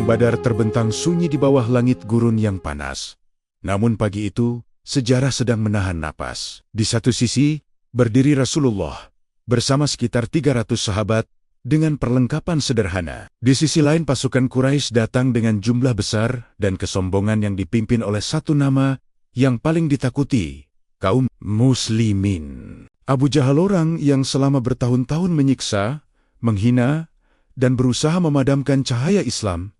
Padang Badar terbentang sunyi di bawah langit gurun yang panas. Namun pagi itu, sejarah sedang menahan napas. Di satu sisi, berdiri Rasulullah bersama sekitar 300 sahabat dengan perlengkapan sederhana. Di sisi lain, pasukan Quraisy datang dengan jumlah besar dan kesombongan yang dipimpin oleh satu nama yang paling ditakuti, kaum muslimin. Abu Jahal, orang yang selama bertahun-tahun menyiksa, menghina, dan berusaha memadamkan cahaya Islam,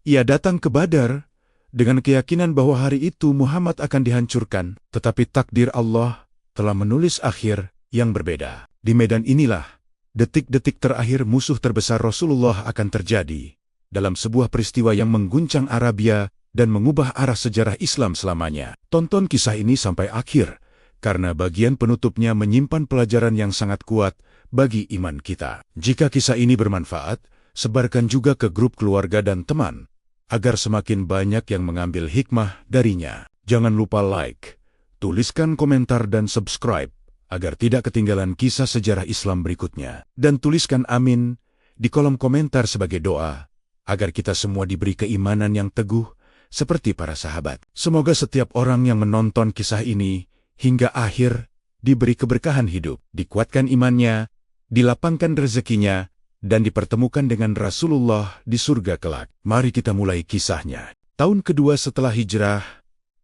ia datang ke Badar dengan keyakinan bahwa hari itu Muhammad akan dihancurkan. Tetapi takdir Allah telah menulis akhir yang berbeda. Di medan inilah, detik-detik terakhir musuh terbesar Rasulullah akan terjadi dalam sebuah peristiwa yang mengguncang Arabia dan mengubah arah sejarah Islam selamanya. Tonton kisah ini sampai akhir, karena bagian penutupnya menyimpan pelajaran yang sangat kuat bagi iman kita. Jika kisah ini bermanfaat, sebarkan juga ke grup keluarga dan teman, agar semakin banyak yang mengambil hikmah darinya. Jangan lupa like, tuliskan komentar dan subscribe, agar tidak ketinggalan kisah sejarah Islam berikutnya. Dan tuliskan amin di kolom komentar sebagai doa, agar kita semua diberi keimanan yang teguh, seperti para sahabat. Semoga setiap orang yang menonton kisah ini hingga akhir diberi keberkahan hidup, dikuatkan imannya, dilapangkan rezekinya, dan dipertemukan dengan Rasulullah di surga kelak. Mari kita mulai kisahnya. Tahun kedua setelah hijrah,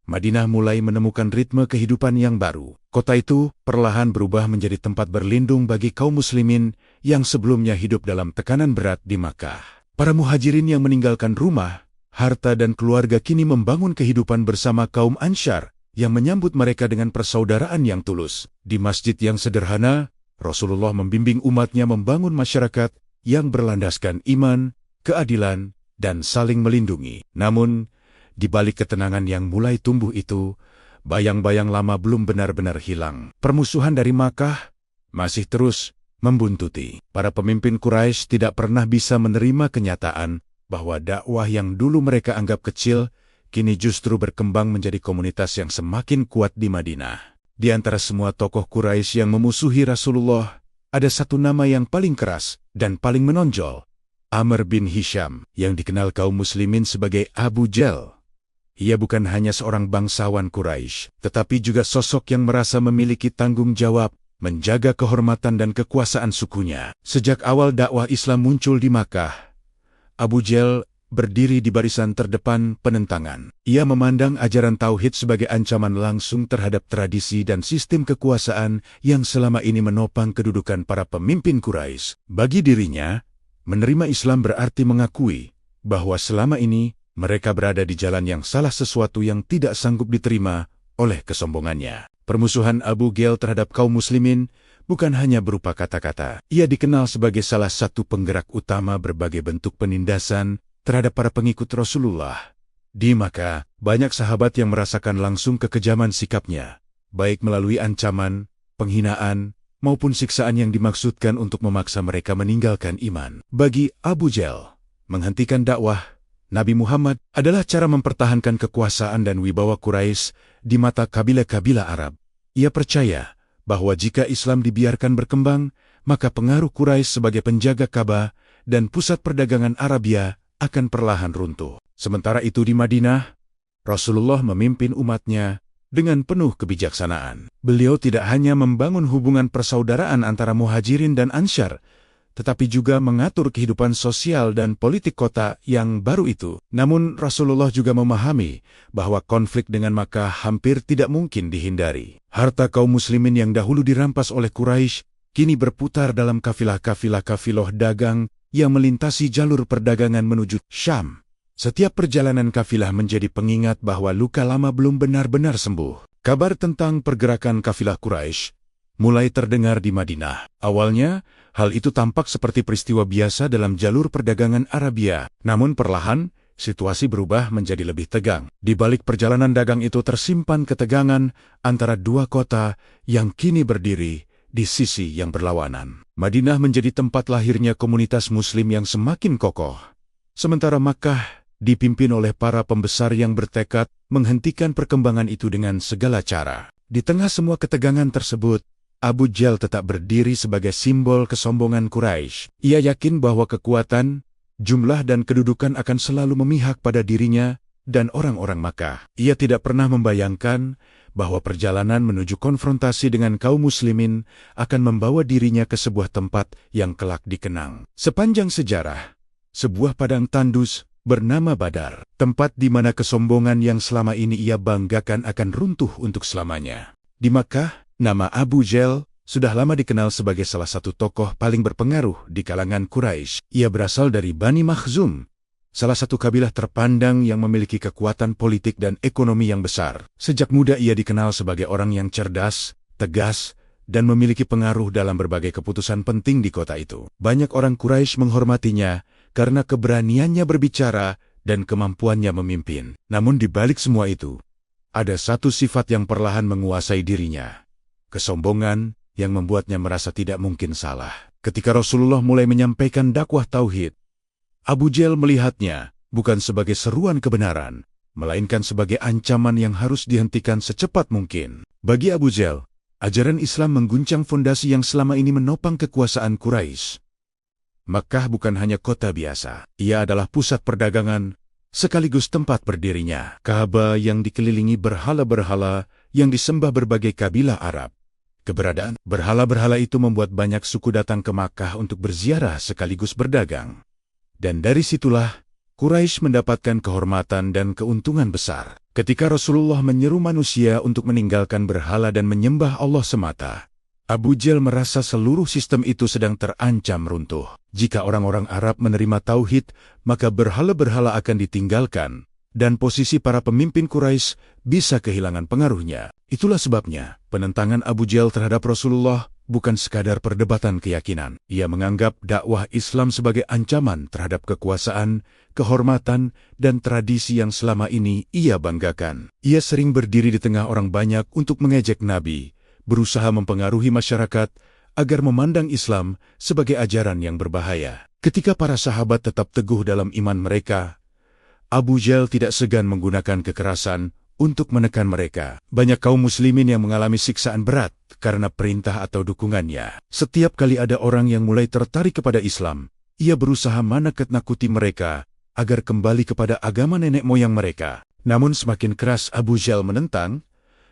Madinah mulai menemukan ritme kehidupan yang baru. Kota itu perlahan berubah menjadi tempat berlindung bagi kaum muslimin yang sebelumnya hidup dalam tekanan berat di Makkah. Para muhajirin yang meninggalkan rumah, harta dan keluarga kini membangun kehidupan bersama kaum Ansyar yang menyambut mereka dengan persaudaraan yang tulus. Di masjid yang sederhana, Rasulullah membimbing umatnya membangun masyarakat yang berlandaskan iman, keadilan, dan saling melindungi. Namun, di balik ketenangan yang mulai tumbuh itu, bayang-bayang lama belum benar-benar hilang. Permusuhan dari Makkah masih terus membuntuti. Para pemimpin Quraisy tidak pernah bisa menerima kenyataan bahwa dakwah yang dulu mereka anggap kecil, kini justru berkembang menjadi komunitas yang semakin kuat di Madinah. Di antara semua tokoh Quraisy yang memusuhi Rasulullah, ada satu nama yang paling keras dan paling menonjol, Amr bin Hisham, yang dikenal kaum muslimin sebagai Abu Jahal. Ia bukan hanya seorang bangsawan Quraisy, tetapi juga sosok yang merasa memiliki tanggung jawab menjaga kehormatan dan kekuasaan sukunya. Sejak awal dakwah Islam muncul di Makkah, Abu Jahal berdiri di barisan terdepan penentangan. Ia memandang ajaran tauhid sebagai ancaman langsung terhadap tradisi dan sistem kekuasaan yang selama ini menopang kedudukan para pemimpin Quraisy. Bagi dirinya, menerima Islam berarti mengakui bahwa selama ini mereka berada di jalan yang salah, sesuatu yang tidak sanggup diterima oleh kesombongannya. Permusuhan Abu Jahal terhadap kaum muslimin bukan hanya berupa kata-kata. Ia dikenal sebagai salah satu penggerak utama berbagai bentuk penindasan terhadap para pengikut Rasulullah. Di Makkah, banyak sahabat yang merasakan langsung kekejaman sikapnya, baik melalui ancaman, penghinaan, maupun siksaan yang dimaksudkan untuk memaksa mereka meninggalkan iman. Bagi Abu Jahal, menghentikan dakwah Nabi Muhammad adalah cara mempertahankan kekuasaan dan wibawa Quraisy di mata kabilah-kabilah Arab. Ia percaya bahwa jika Islam dibiarkan berkembang, maka pengaruh Quraisy sebagai penjaga Ka'bah dan pusat perdagangan Arabia akan perlahan runtuh. Sementara itu di Madinah, Rasulullah memimpin umatnya dengan penuh kebijaksanaan. Beliau tidak hanya membangun hubungan persaudaraan antara muhajirin dan Ansyar, tetapi juga mengatur kehidupan sosial dan politik kota yang baru itu. Namun Rasulullah juga memahami bahwa konflik dengan Makkah hampir tidak mungkin dihindari. Harta kaum muslimin yang dahulu dirampas oleh Quraisy kini berputar dalam kafilah dagang yang melintasi jalur perdagangan menuju Syam. Setiap perjalanan kafilah menjadi pengingat bahwa luka lama belum benar-benar sembuh. Kabar tentang pergerakan kafilah Quraisy mulai terdengar di Madinah. Awalnya, hal itu tampak seperti peristiwa biasa dalam jalur perdagangan Arabia. Namun perlahan, situasi berubah menjadi lebih tegang. Di balik perjalanan dagang itu tersimpan ketegangan antara dua kota yang kini berdiri di sisi yang berlawanan. Madinah menjadi tempat lahirnya komunitas muslim yang semakin kokoh. Sementara Makkah dipimpin oleh para pembesar yang bertekad menghentikan perkembangan itu dengan segala cara. Di tengah semua ketegangan tersebut, Abu Jahal tetap berdiri sebagai simbol kesombongan Quraisy. Ia yakin bahwa kekuatan Jumlah dan kedudukan akan selalu memihak pada dirinya dan orang-orang Makkah. Ia tidak pernah membayangkan bahwa perjalanan menuju konfrontasi dengan kaum muslimin akan membawa dirinya ke sebuah tempat yang kelak dikenang sepanjang sejarah. Sebuah padang tandus bernama Badar, tempat di mana kesombongan yang selama ini ia banggakan akan runtuh untuk selamanya. Di Makkah, nama Abu Jahl sudah lama dikenal sebagai salah satu tokoh paling berpengaruh di kalangan Quraisy. Ia berasal dari Bani Makhzum, salah satu kabilah terpandang yang memiliki kekuatan politik dan ekonomi yang besar. Sejak muda ia dikenal sebagai orang yang cerdas, tegas, dan memiliki pengaruh dalam berbagai keputusan penting di kota itu. Banyak orang Quraisy menghormatinya karena keberaniannya berbicara dan kemampuannya memimpin. Namun di balik semua itu, ada satu sifat yang perlahan menguasai dirinya: kesombongan yang membuatnya merasa tidak mungkin salah. Ketika Rasulullah mulai menyampaikan dakwah tauhid, Abu Jahl melihatnya bukan sebagai seruan kebenaran, melainkan sebagai ancaman yang harus dihentikan secepat mungkin. Bagi Abu Jahl, ajaran Islam mengguncang fondasi yang selama ini menopang kekuasaan Quraisy. Makkah bukan hanya kota biasa, ia adalah pusat perdagangan, sekaligus tempat berdirinya Ka'bah yang dikelilingi berhala-berhala yang disembah berbagai kabilah Arab. Keberadaan berhala-berhala itu membuat banyak suku datang ke Makkah untuk berziarah sekaligus berdagang. Dan dari situlah, Quraisy mendapatkan kehormatan dan keuntungan besar. Ketika Rasulullah menyeru manusia untuk meninggalkan berhala dan menyembah Allah semata, Abu Jahl merasa seluruh sistem itu sedang terancam runtuh. Jika orang-orang Arab menerima tauhid, maka berhala-berhala akan ditinggalkan, dan posisi para pemimpin Quraisy bisa kehilangan pengaruhnya. Itulah sebabnya, penentangan Abu Jahl terhadap Rasulullah bukan sekadar perdebatan keyakinan. Ia menganggap dakwah Islam sebagai ancaman terhadap kekuasaan, kehormatan, dan tradisi yang selama ini ia banggakan. Ia sering berdiri di tengah orang banyak untuk mengejek Nabi, berusaha mempengaruhi masyarakat agar memandang Islam sebagai ajaran yang berbahaya. Ketika para sahabat tetap teguh dalam iman mereka, Abu Jahl tidak segan menggunakan kekerasan untuk menekan mereka. Banyak kaum muslimin yang mengalami siksaan berat karena perintah atau dukungannya. Setiap kali ada orang yang mulai tertarik kepada Islam, ia berusaha menakut-nakuti mereka agar kembali kepada agama nenek moyang mereka. Namun semakin keras Abu Jahl menentang,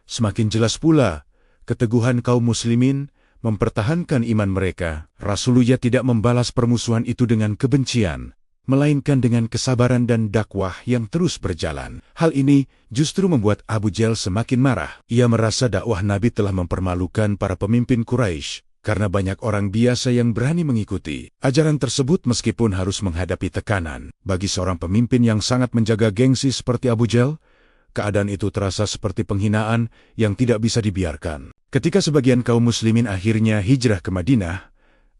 semakin jelas pula keteguhan kaum muslimin mempertahankan iman mereka. Rasulullah tidak membalas permusuhan itu dengan kebencian, melainkan dengan kesabaran dan dakwah yang terus berjalan. Hal ini justru membuat Abu Jahl semakin marah. Ia merasa dakwah Nabi telah mempermalukan para pemimpin Quraisy, karena banyak orang biasa yang berani mengikuti ajaran tersebut meskipun harus menghadapi tekanan. Bagi seorang pemimpin yang sangat menjaga gengsi seperti Abu Jahl, keadaan itu terasa seperti penghinaan yang tidak bisa dibiarkan. Ketika sebagian kaum muslimin akhirnya hijrah ke Madinah,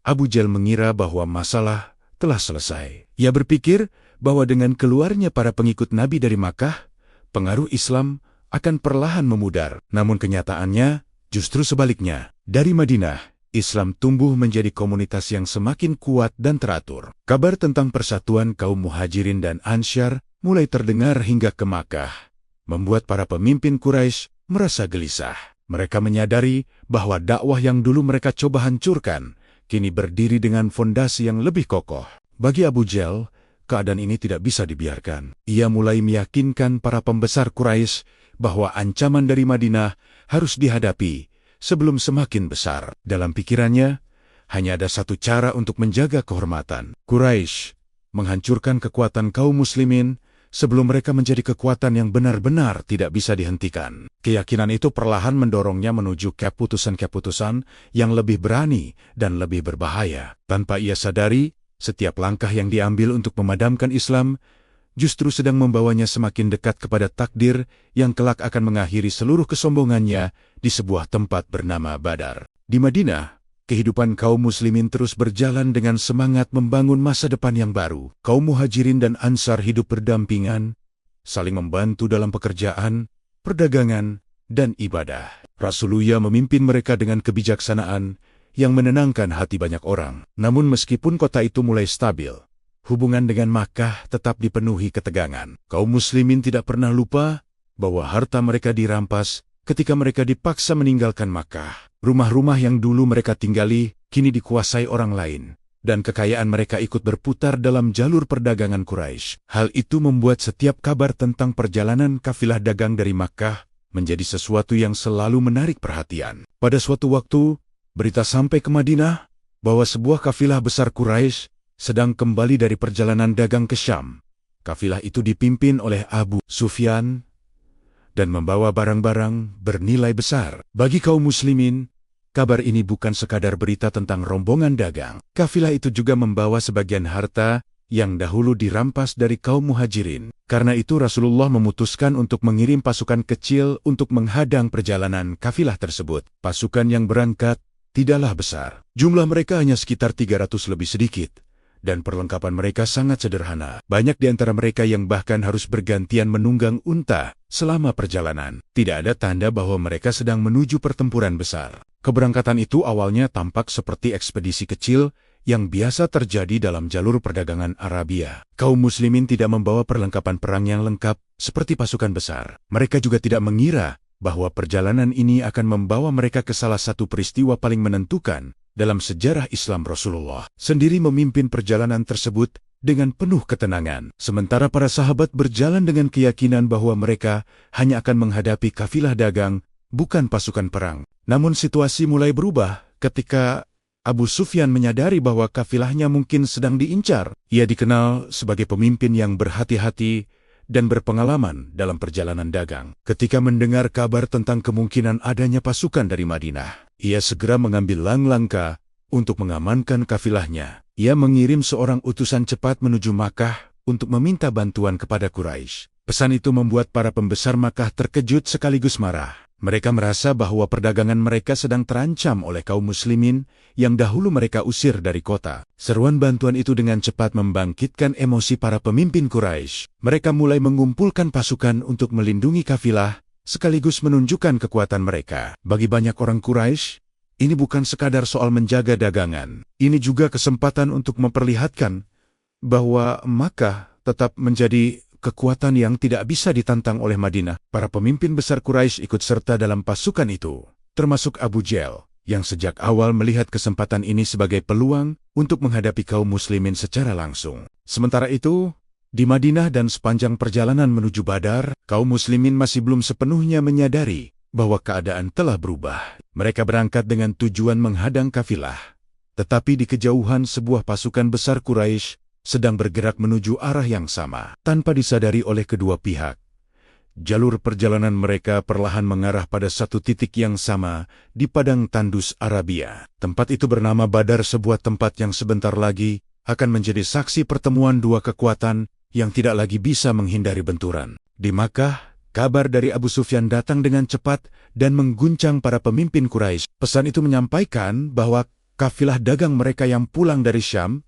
Abu Jahl mengira bahwa masalah telah selesai. Ia berpikir bahwa dengan keluarnya para pengikut Nabi dari Makkah, pengaruh Islam akan perlahan memudar. Namun kenyataannya justru sebaliknya. Dari Madinah, Islam tumbuh menjadi komunitas yang semakin kuat dan teratur. Kabar tentang persatuan kaum Muhajirin dan Ansyar mulai terdengar hingga ke Makkah, membuat para pemimpin Quraisy merasa gelisah. Mereka menyadari bahwa dakwah yang dulu mereka coba hancurkan kini berdiri dengan fondasi yang lebih kokoh. Bagi Abu Jahl, keadaan ini tidak bisa dibiarkan. Ia mulai meyakinkan para pembesar Quraisy bahwa ancaman dari Madinah harus dihadapi sebelum semakin besar. Dalam pikirannya, hanya ada satu cara untuk menjaga kehormatan Quraisy: menghancurkan kekuatan kaum muslimin sebelum mereka menjadi kekuatan yang benar-benar tidak bisa dihentikan. Keyakinan itu perlahan mendorongnya menuju keputusan-keputusan yang lebih berani dan lebih berbahaya. Tanpa ia sadari, setiap langkah yang diambil untuk memadamkan Islam justru sedang membawanya semakin dekat kepada takdir yang kelak akan mengakhiri seluruh kesombongannya di sebuah tempat bernama Badar. Di Madinah, kehidupan kaum muslimin terus berjalan dengan semangat membangun masa depan yang baru. Kaum Muhajirin dan Ansar hidup berdampingan, saling membantu dalam pekerjaan, perdagangan, dan ibadah. Rasulullah memimpin mereka dengan kebijaksanaan yang menenangkan hati banyak orang. Namun meskipun kota itu mulai stabil, hubungan dengan Makkah tetap dipenuhi ketegangan. Kaum muslimin tidak pernah lupa bahwa harta mereka dirampas ketika mereka dipaksa meninggalkan Makkah. Rumah-rumah yang dulu mereka tinggali kini dikuasai orang lain, dan kekayaan mereka ikut berputar dalam jalur perdagangan Quraisy. Hal itu membuat setiap kabar tentang perjalanan kafilah dagang dari Makkah menjadi sesuatu yang selalu menarik perhatian. Pada suatu waktu, berita sampai ke Madinah bahwa sebuah kafilah besar Quraisy sedang kembali dari perjalanan dagang ke Syam. Kafilah itu dipimpin oleh Abu Sufyan dan membawa barang-barang bernilai besar. Bagi kaum muslimin, kabar ini bukan sekadar berita tentang rombongan dagang. Kafilah itu juga membawa sebagian harta yang dahulu dirampas dari kaum muhajirin. Karena itu Rasulullah memutuskan untuk mengirim pasukan kecil untuk menghadang perjalanan kafilah tersebut. Pasukan yang berangkat tidaklah besar. Jumlah mereka hanya sekitar 300 lebih sedikit. Dan perlengkapan mereka sangat sederhana. Banyak di antara mereka yang bahkan harus bergantian menunggang unta selama perjalanan. Tidak ada tanda bahwa mereka sedang menuju pertempuran besar. Keberangkatan itu awalnya tampak seperti ekspedisi kecil yang biasa terjadi dalam jalur perdagangan Arabia. Kaum muslimin tidak membawa perlengkapan perang yang lengkap seperti pasukan besar. Mereka juga tidak mengira bahwa perjalanan ini akan membawa mereka ke salah satu peristiwa paling menentukan dalam sejarah Islam. Rasulullah sendiri memimpin perjalanan tersebut dengan penuh ketenangan. Sementara para sahabat berjalan dengan keyakinan bahwa mereka hanya akan menghadapi kafilah dagang, bukan pasukan perang. Namun situasi mulai berubah ketika Abu Sufyan menyadari bahwa kafilahnya mungkin sedang diincar. Ia dikenal sebagai pemimpin yang berhati-hati dan berpengalaman dalam perjalanan dagang. Ketika mendengar kabar tentang kemungkinan adanya pasukan dari Madinah, ia segera mengambil langkah untuk mengamankan kafilahnya. Ia mengirim seorang utusan cepat menuju Makkah untuk meminta bantuan kepada Quraisy. Pesan itu membuat para pembesar Makkah terkejut sekaligus marah. Mereka merasa bahwa perdagangan mereka sedang terancam oleh kaum muslimin yang dahulu mereka usir dari kota. Seruan bantuan itu dengan cepat membangkitkan emosi para pemimpin Quraisy. Mereka mulai mengumpulkan pasukan untuk melindungi kafilah, sekaligus menunjukkan kekuatan mereka. Bagi banyak orang Quraisy, ini bukan sekadar soal menjaga dagangan. Ini juga kesempatan untuk memperlihatkan bahwa Makkah tetap menjadi kekuatan yang tidak bisa ditantang oleh Madinah. Para pemimpin besar Quraisy ikut serta dalam pasukan itu, termasuk Abu Jahal, yang sejak awal melihat kesempatan ini sebagai peluang untuk menghadapi kaum muslimin secara langsung. Sementara itu, di Madinah dan sepanjang perjalanan menuju Badar, kaum muslimin masih belum sepenuhnya menyadari bahwa keadaan telah berubah. Mereka berangkat dengan tujuan menghadang kafilah. Tetapi di kejauhan sebuah pasukan besar Quraisy sedang bergerak menuju arah yang sama. Tanpa disadari oleh kedua pihak, jalur perjalanan mereka perlahan mengarah pada satu titik yang sama di padang tandus Arabia. Tempat itu bernama Badar, sebuah tempat yang sebentar lagi akan menjadi saksi pertemuan dua kekuatan yang tidak lagi bisa menghindari benturan. Di Makkah, kabar dari Abu Sufyan datang dengan cepat dan mengguncang para pemimpin Quraisy. Pesan itu menyampaikan bahwa kafilah dagang mereka yang pulang dari Syam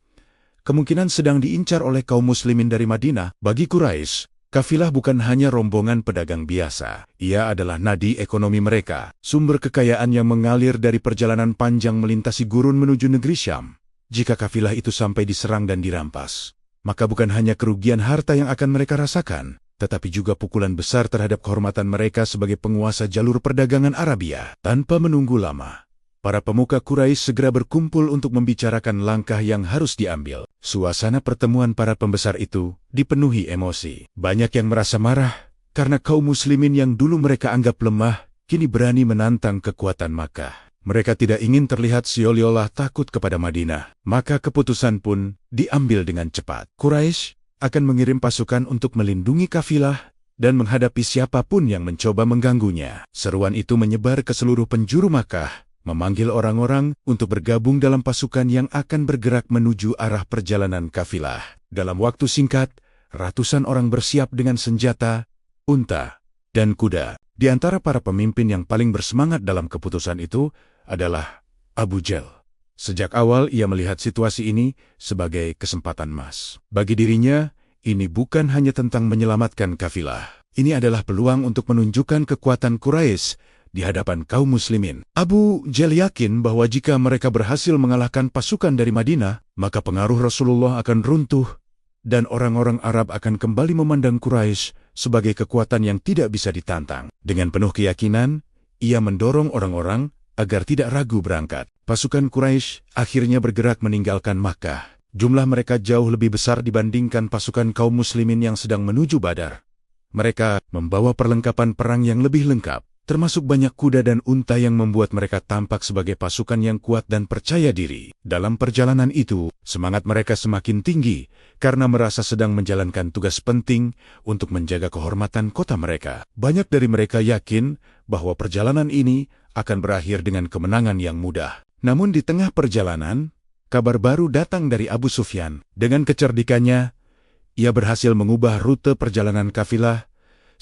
kemungkinan sedang diincar oleh kaum muslimin dari Madinah. Bagi Quraisy, kafilah bukan hanya rombongan pedagang biasa. Ia adalah nadi ekonomi mereka, sumber kekayaan yang mengalir dari perjalanan panjang melintasi gurun menuju negeri Syam. Jika kafilah itu sampai diserang dan dirampas, maka bukan hanya kerugian harta yang akan mereka rasakan, tetapi juga pukulan besar terhadap kehormatan mereka sebagai penguasa jalur perdagangan Arabia. Tanpa menunggu lama, para pemuka Quraisy segera berkumpul untuk membicarakan langkah yang harus diambil. Suasana pertemuan para pembesar itu dipenuhi emosi. Banyak yang merasa marah karena kaum muslimin yang dulu mereka anggap lemah, kini berani menantang kekuatan Makkah. Mereka tidak ingin terlihat seolah-olah takut kepada Madinah. Maka keputusan pun diambil dengan cepat. Quraisy akan mengirim pasukan untuk melindungi kafilah dan menghadapi siapapun yang mencoba mengganggunya. Seruan itu menyebar ke seluruh penjuru Makkah, memanggil orang-orang untuk bergabung dalam pasukan yang akan bergerak menuju arah perjalanan kafilah. Dalam waktu singkat, ratusan orang bersiap dengan senjata, unta, dan kuda. Di antara para pemimpin yang paling bersemangat dalam keputusan itu adalah Abu Jahal. Sejak awal ia melihat situasi ini sebagai kesempatan emas. Bagi dirinya, ini bukan hanya tentang menyelamatkan kafilah. Ini adalah peluang untuk menunjukkan kekuatan Quraisy di hadapan kaum muslimin. Abu Jahal yakin bahwa jika mereka berhasil mengalahkan pasukan dari Madinah, maka pengaruh Rasulullah akan runtuh dan orang-orang Arab akan kembali memandang Quraisy sebagai kekuatan yang tidak bisa ditantang. Dengan penuh keyakinan, ia mendorong orang-orang agar tidak ragu berangkat. Pasukan Quraisy akhirnya bergerak meninggalkan Makkah. Jumlah mereka jauh lebih besar dibandingkan pasukan kaum muslimin yang sedang menuju Badar. Mereka membawa perlengkapan perang yang lebih lengkap, termasuk banyak kuda dan unta yang membuat mereka tampak sebagai pasukan yang kuat dan percaya diri. Dalam perjalanan itu, semangat mereka semakin tinggi karena merasa sedang menjalankan tugas penting untuk menjaga kehormatan kota mereka. Banyak dari mereka yakin bahwa perjalanan ini akan berakhir dengan kemenangan yang mudah. Namun di tengah perjalanan, kabar baru datang dari Abu Sufyan. Dengan kecerdikannya, ia berhasil mengubah rute perjalanan kafilah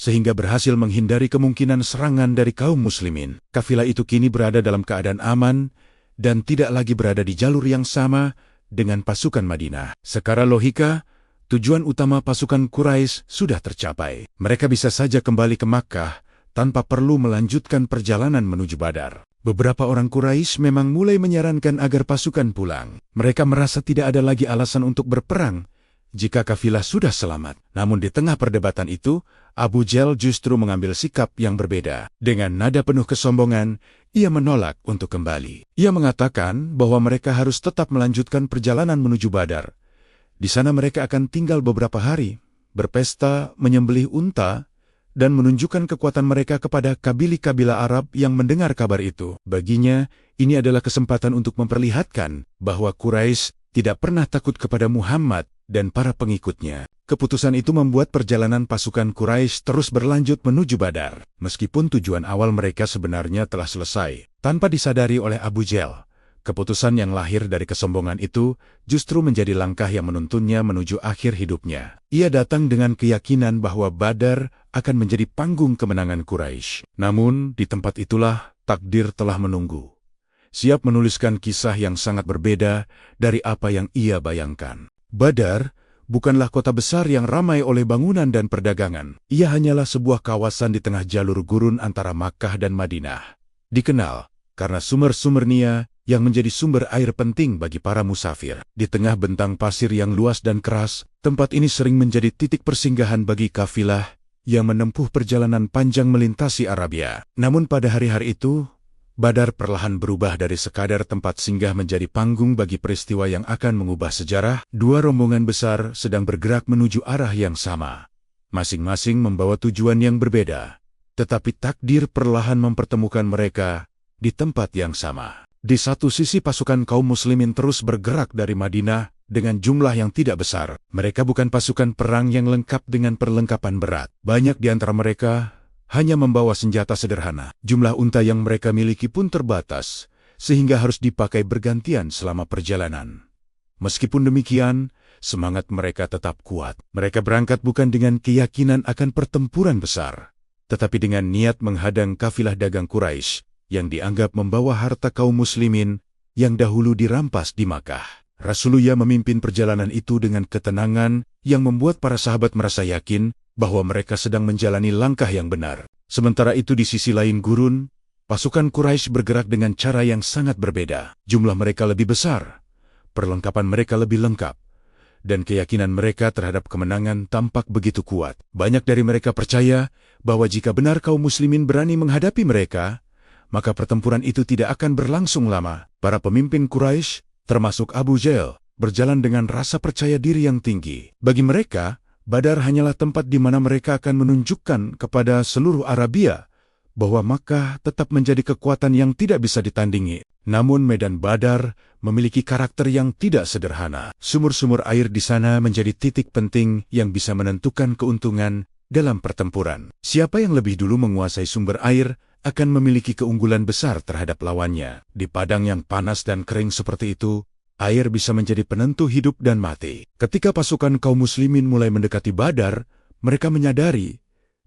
sehingga berhasil menghindari kemungkinan serangan dari kaum muslimin. Kafilah itu kini berada dalam keadaan aman dan tidak lagi berada di jalur yang sama dengan pasukan Madinah. Secara logika, tujuan utama pasukan Quraisy sudah tercapai. Mereka bisa saja kembali ke Makkah tanpa perlu melanjutkan perjalanan menuju Badar. Beberapa orang Quraisy memang mulai menyarankan agar pasukan pulang. Mereka merasa tidak ada lagi alasan untuk berperang jika kafilah sudah selamat. Namun di tengah perdebatan itu, Abu Jahl justru mengambil sikap yang berbeda. Dengan nada penuh kesombongan, ia menolak untuk kembali. Ia mengatakan bahwa mereka harus tetap melanjutkan perjalanan menuju Badar. Di sana mereka akan tinggal beberapa hari, berpesta, menyembelih unta, dan menunjukkan kekuatan mereka kepada kabilah-kabilah Arab yang mendengar kabar itu. Baginya, ini adalah kesempatan untuk memperlihatkan bahwa Quraisy tidak pernah takut kepada Muhammad dan para pengikutnya. Keputusan itu membuat perjalanan pasukan Quraisy terus berlanjut menuju Badar. Meskipun tujuan awal mereka sebenarnya telah selesai, tanpa disadari oleh Abu Jahl. Keputusan yang lahir dari kesombongan itu justru menjadi langkah yang menuntunnya menuju akhir hidupnya. Ia datang dengan keyakinan bahwa Badar akan menjadi panggung kemenangan Quraisy. Namun, di tempat itulah takdir telah menunggu. Siap menuliskan kisah yang sangat berbeda dari apa yang ia bayangkan. Badar bukanlah kota besar yang ramai oleh bangunan dan perdagangan. Ia hanyalah sebuah kawasan di tengah jalur gurun antara Makkah dan Madinah. Dikenal karena sumber-sumber Nia yang menjadi sumber air penting bagi para musafir. Di tengah bentang pasir yang luas dan keras, tempat ini sering menjadi titik persinggahan bagi kafilah yang menempuh perjalanan panjang melintasi Arabia. Namun pada hari-hari itu, Badar perlahan berubah dari sekadar tempat singgah menjadi panggung bagi peristiwa yang akan mengubah sejarah. Dua rombongan besar sedang bergerak menuju arah yang sama. Masing-masing membawa tujuan yang berbeda, tetapi takdir perlahan mempertemukan mereka di tempat yang sama. Di satu sisi pasukan kaum muslimin terus bergerak dari Madinah dengan jumlah yang tidak besar. Mereka bukan pasukan perang yang lengkap dengan perlengkapan berat. Banyak di antara mereka hanya membawa senjata sederhana. Jumlah unta yang mereka miliki pun terbatas, sehingga harus dipakai bergantian selama perjalanan. Meskipun demikian, semangat mereka tetap kuat. Mereka berangkat bukan dengan keyakinan akan pertempuran besar, tetapi dengan niat menghadang kafilah dagang Quraisy yang dianggap membawa harta kaum muslimin yang dahulu dirampas di Makkah. Rasulullah memimpin perjalanan itu dengan ketenangan yang membuat para sahabat merasa yakin bahwa mereka sedang menjalani langkah yang benar. Sementara itu di sisi lain gurun, pasukan Quraisy bergerak dengan cara yang sangat berbeda. Jumlah mereka lebih besar, perlengkapan mereka lebih lengkap, dan keyakinan mereka terhadap kemenangan tampak begitu kuat. Banyak dari mereka percaya bahwa jika benar kaum muslimin berani menghadapi mereka, maka pertempuran itu tidak akan berlangsung lama. Para pemimpin Quraisy, termasuk Abu Jahl, berjalan dengan rasa percaya diri yang tinggi. Bagi mereka, Badar hanyalah tempat di mana mereka akan menunjukkan kepada seluruh Arabia bahwa Makkah tetap menjadi kekuatan yang tidak bisa ditandingi. Namun medan Badar memiliki karakter yang tidak sederhana. Sumur-sumur air di sana menjadi titik penting yang bisa menentukan keuntungan dalam pertempuran. Siapa yang lebih dulu menguasai sumber air akan memiliki keunggulan besar terhadap lawannya. Di padang yang panas dan kering seperti itu, air bisa menjadi penentu hidup dan mati. Ketika pasukan kaum muslimin mulai mendekati Badar, mereka menyadari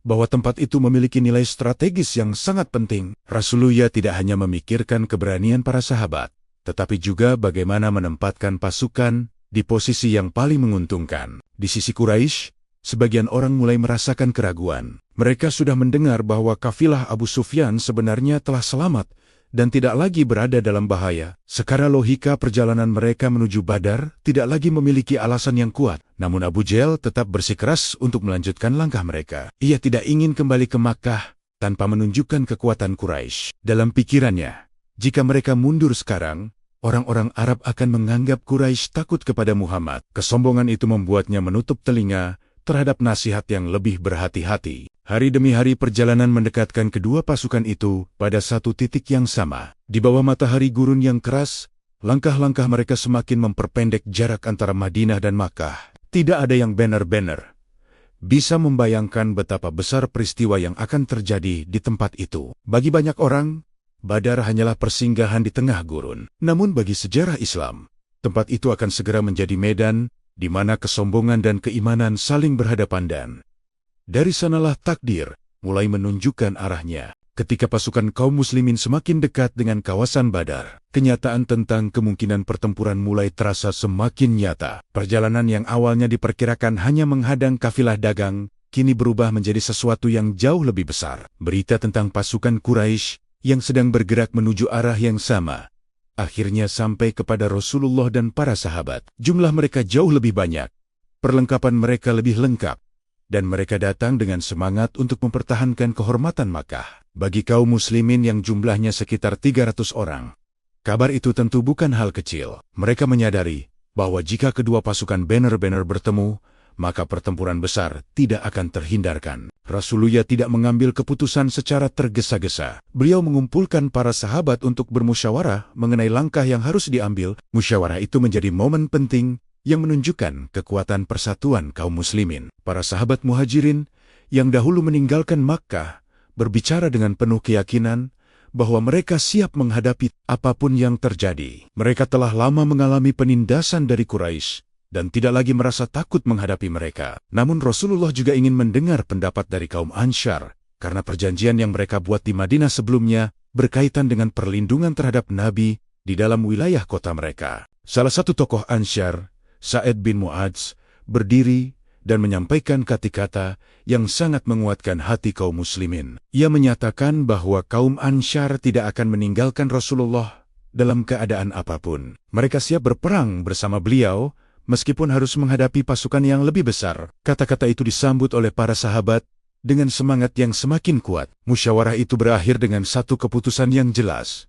bahwa tempat itu memiliki nilai strategis yang sangat penting. Rasulullah tidak hanya memikirkan keberanian para sahabat, tetapi juga bagaimana menempatkan pasukan di posisi yang paling menguntungkan. Di sisi Quraisy, sebagian orang mulai merasakan keraguan. Mereka sudah mendengar bahwa kafilah Abu Sufyan sebenarnya telah selamat dan tidak lagi berada dalam bahaya. Secara logika perjalanan mereka menuju Badar tidak lagi memiliki alasan yang kuat. Namun Abu Jahl tetap bersikeras untuk melanjutkan langkah mereka. Ia tidak ingin kembali ke Makkah tanpa menunjukkan kekuatan Quraisy. Dalam pikirannya, Jika mereka mundur sekarang, orang-orang Arab akan menganggap Quraisy takut kepada Muhammad. Kesombongan itu membuatnya menutup telinga terhadap nasihat yang lebih berhati-hati. Hari demi hari perjalanan mendekatkan kedua pasukan itu pada satu titik yang sama. Di bawah matahari gurun yang keras, langkah-langkah mereka semakin memperpendek jarak antara Madinah dan Makkah. Tidak ada yang benar-benar bisa membayangkan betapa besar peristiwa yang akan terjadi di tempat itu. Bagi banyak orang, Badar hanyalah persinggahan di tengah gurun. Namun bagi sejarah Islam, tempat itu akan segera menjadi medan di mana kesombongan dan keimanan saling berhadapan dan dari sanalah takdir mulai menunjukkan arahnya. Ketika pasukan kaum muslimin semakin dekat dengan kawasan Badar, kenyataan tentang kemungkinan pertempuran mulai terasa semakin nyata. Perjalanan yang awalnya diperkirakan hanya menghadang kafilah dagang, kini berubah menjadi sesuatu yang jauh lebih besar. Berita tentang pasukan Quraisy yang sedang bergerak menuju arah yang sama akhirnya sampai kepada Rasulullah dan para sahabat. Jumlah mereka jauh lebih banyak, perlengkapan mereka lebih lengkap, dan mereka datang dengan semangat untuk mempertahankan kehormatan Makkah. Bagi kaum muslimin yang jumlahnya sekitar 300 orang, kabar itu tentu bukan hal kecil. Mereka menyadari bahwa jika kedua pasukan benar-benar bertemu, maka pertempuran besar tidak akan terhindarkan. Rasulullah tidak mengambil keputusan secara tergesa-gesa. Beliau mengumpulkan para sahabat untuk bermusyawarah mengenai langkah yang harus diambil. Musyawarah itu menjadi momen penting yang menunjukkan kekuatan persatuan kaum muslimin. Para sahabat Muhajirin yang dahulu meninggalkan Makkah berbicara dengan penuh keyakinan bahwa mereka siap menghadapi apapun yang terjadi. Mereka telah lama mengalami penindasan dari Quraisy dan tidak lagi merasa takut menghadapi mereka. Namun Rasulullah juga ingin mendengar pendapat dari kaum Ansyar, karena perjanjian yang mereka buat di Madinah sebelumnya berkaitan dengan perlindungan terhadap Nabi di dalam wilayah kota mereka. Salah satu tokoh Ansyar, Sa'id bin Mu'adz, berdiri dan menyampaikan kata-kata yang sangat menguatkan hati kaum muslimin. Ia menyatakan bahwa kaum Ansyar tidak akan meninggalkan Rasulullah dalam keadaan apapun. Mereka siap berperang bersama beliau, meskipun harus menghadapi pasukan yang lebih besar. Kata-kata itu disambut oleh para sahabat dengan semangat yang semakin kuat. Musyawarah itu berakhir dengan satu keputusan yang jelas.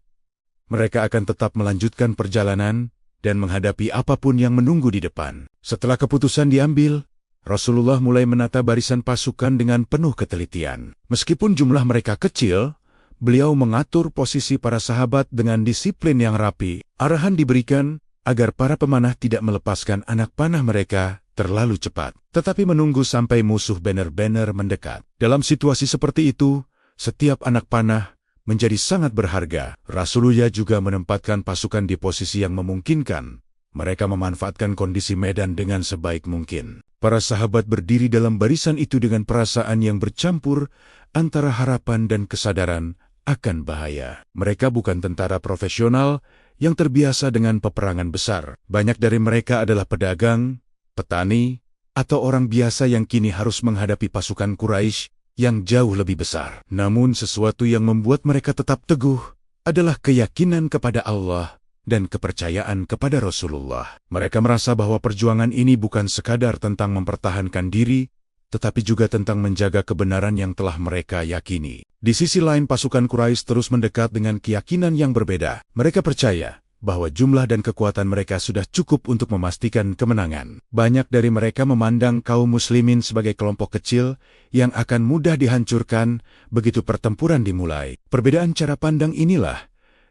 Mereka akan tetap melanjutkan perjalanan dan menghadapi apapun yang menunggu di depan. Setelah keputusan diambil, Rasulullah mulai menata barisan pasukan dengan penuh ketelitian. Meskipun jumlah mereka kecil, beliau mengatur posisi para sahabat dengan disiplin yang rapi. Arahan diberikan agar para pemanah tidak melepaskan anak panah mereka terlalu cepat, tetapi menunggu sampai musuh benar-benar mendekat. Dalam situasi seperti itu, setiap anak panah menjadi sangat berharga. Rasulullah juga menempatkan pasukan di posisi yang memungkinkan. Mereka memanfaatkan kondisi medan dengan sebaik mungkin. Para sahabat berdiri dalam barisan itu dengan perasaan yang bercampur antara harapan dan kesadaran akan bahaya. Mereka bukan tentara profesional yang terbiasa dengan peperangan besar. Banyak dari mereka adalah pedagang, petani, atau orang biasa yang kini harus menghadapi pasukan Quraisy yang jauh lebih besar. Namun sesuatu yang membuat mereka tetap teguh adalah keyakinan kepada Allah dan kepercayaan kepada Rasulullah. Mereka merasa bahwa perjuangan ini bukan sekadar tentang mempertahankan diri, tetapi juga tentang menjaga kebenaran yang telah mereka yakini. Di sisi lain, pasukan Quraisy terus mendekat dengan keyakinan yang berbeda. Mereka percaya bahwa jumlah dan kekuatan mereka sudah cukup untuk memastikan kemenangan. Banyak dari mereka memandang kaum muslimin sebagai kelompok kecil yang akan mudah dihancurkan begitu pertempuran dimulai. Perbedaan cara pandang inilah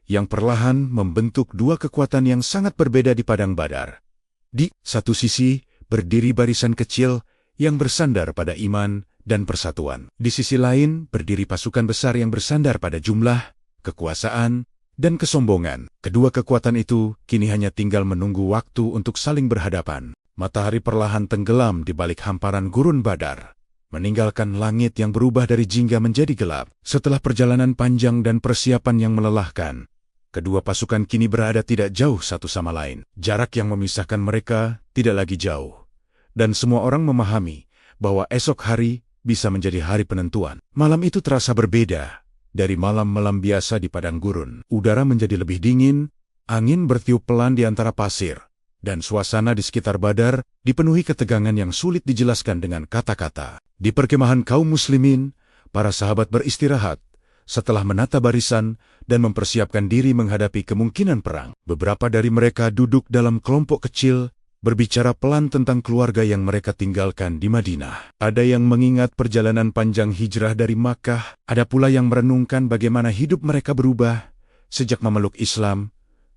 yang perlahan membentuk dua kekuatan yang sangat berbeda di padang Badar. Di satu sisi, berdiri barisan kecil yang bersandar pada iman dan persatuan. Di sisi lain, berdiri pasukan besar yang bersandar pada jumlah, kekuasaan, dan kesombongan. Kedua kekuatan itu kini hanya tinggal menunggu waktu untuk saling berhadapan. Matahari perlahan tenggelam di balik hamparan gurun Badar, meninggalkan langit yang berubah dari jingga menjadi gelap. Setelah perjalanan panjang dan persiapan yang melelahkan, kedua pasukan kini berada tidak jauh satu sama lain. Jarak yang memisahkan mereka tidak lagi jauh. Dan semua orang memahami bahwa esok hari bisa menjadi hari penentuan. Malam itu terasa berbeda dari malam-malam biasa di padang gurun. Udara menjadi lebih dingin, angin bertiup pelan di antara pasir, dan suasana di sekitar Badar dipenuhi ketegangan yang sulit dijelaskan dengan kata-kata. Di perkemahan kaum muslimin, para sahabat beristirahat setelah menata barisan dan mempersiapkan diri menghadapi kemungkinan perang. Beberapa dari mereka duduk dalam kelompok kecil, berbicara pelan tentang keluarga yang mereka tinggalkan di Madinah. Ada yang mengingat perjalanan panjang hijrah dari Makkah, ada pula yang merenungkan bagaimana hidup mereka berubah sejak memeluk Islam.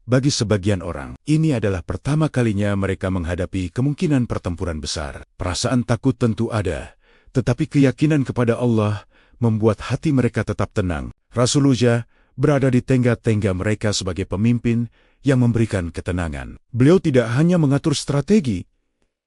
Bagi sebagian orang, ini adalah pertama kalinya mereka menghadapi kemungkinan pertempuran besar. Perasaan takut tentu ada, tetapi keyakinan kepada Allah membuat hati mereka tetap tenang. Rasulullah berada di tengah-tengah mereka sebagai pemimpin yang memberikan ketenangan. Beliau tidak hanya mengatur strategi,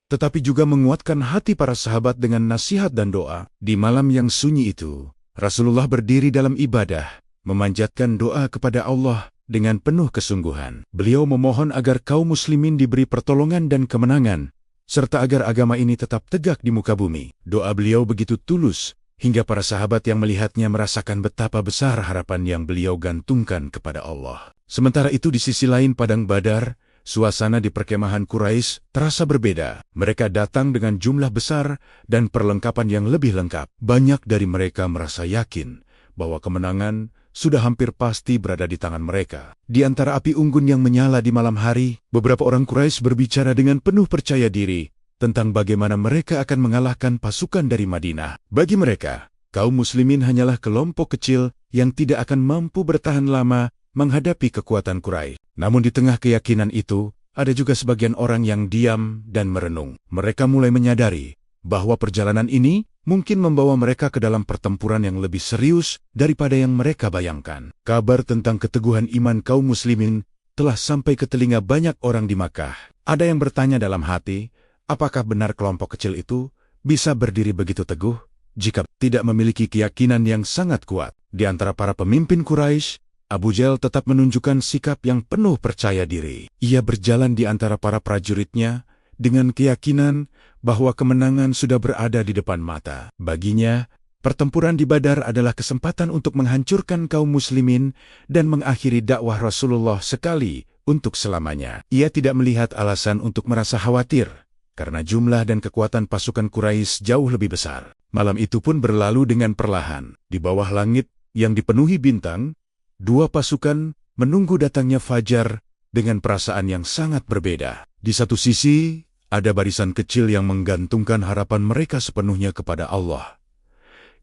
tetapi juga menguatkan hati para sahabat dengan nasihat dan doa. Di malam yang sunyi itu, Rasulullah berdiri dalam ibadah, memanjatkan doa kepada Allah dengan penuh kesungguhan. Beliau memohon agar kaum muslimin diberi pertolongan dan kemenangan, serta agar agama ini tetap tegak di muka bumi. Doa beliau begitu tulus, hingga para sahabat yang melihatnya merasakan betapa besar harapan yang beliau gantungkan kepada Allah. Sementara itu di sisi lain Padang Badar, suasana di perkemahan Quraisy terasa berbeda. Mereka datang dengan jumlah besar dan perlengkapan yang lebih lengkap. Banyak dari mereka merasa yakin bahwa kemenangan sudah hampir pasti berada di tangan mereka. Di antara api unggun yang menyala di malam hari, beberapa orang Quraisy berbicara dengan penuh percaya diri tentang bagaimana mereka akan mengalahkan pasukan dari Madinah. Bagi mereka, kaum muslimin hanyalah kelompok kecil yang tidak akan mampu bertahan lama menghadapi kekuatan Quraisy. Namun di tengah keyakinan itu, ada juga sebagian orang yang diam dan merenung. Mereka mulai menyadari bahwa perjalanan ini mungkin membawa mereka ke dalam pertempuran yang lebih serius daripada yang mereka bayangkan. Kabar tentang keteguhan iman kaum muslimin telah sampai ke telinga banyak orang di Makkah. Ada yang bertanya dalam hati, apakah benar kelompok kecil itu bisa berdiri begitu teguh jika tidak memiliki keyakinan yang sangat kuat? Di antara para pemimpin Quraisy, Abu Jahal tetap menunjukkan sikap yang penuh percaya diri. Ia berjalan di antara para prajuritnya dengan keyakinan bahwa kemenangan sudah berada di depan mata. Baginya, pertempuran di Badar adalah kesempatan untuk menghancurkan kaum muslimin dan mengakhiri dakwah Rasulullah sekali untuk selamanya. Ia tidak melihat alasan untuk merasa khawatir, karena jumlah dan kekuatan pasukan Quraisy jauh lebih besar. Malam itu pun berlalu dengan perlahan. Di bawah langit yang dipenuhi bintang, dua pasukan menunggu datangnya fajar dengan perasaan yang sangat berbeda. Di satu sisi, ada barisan kecil yang menggantungkan harapan mereka sepenuhnya kepada Allah.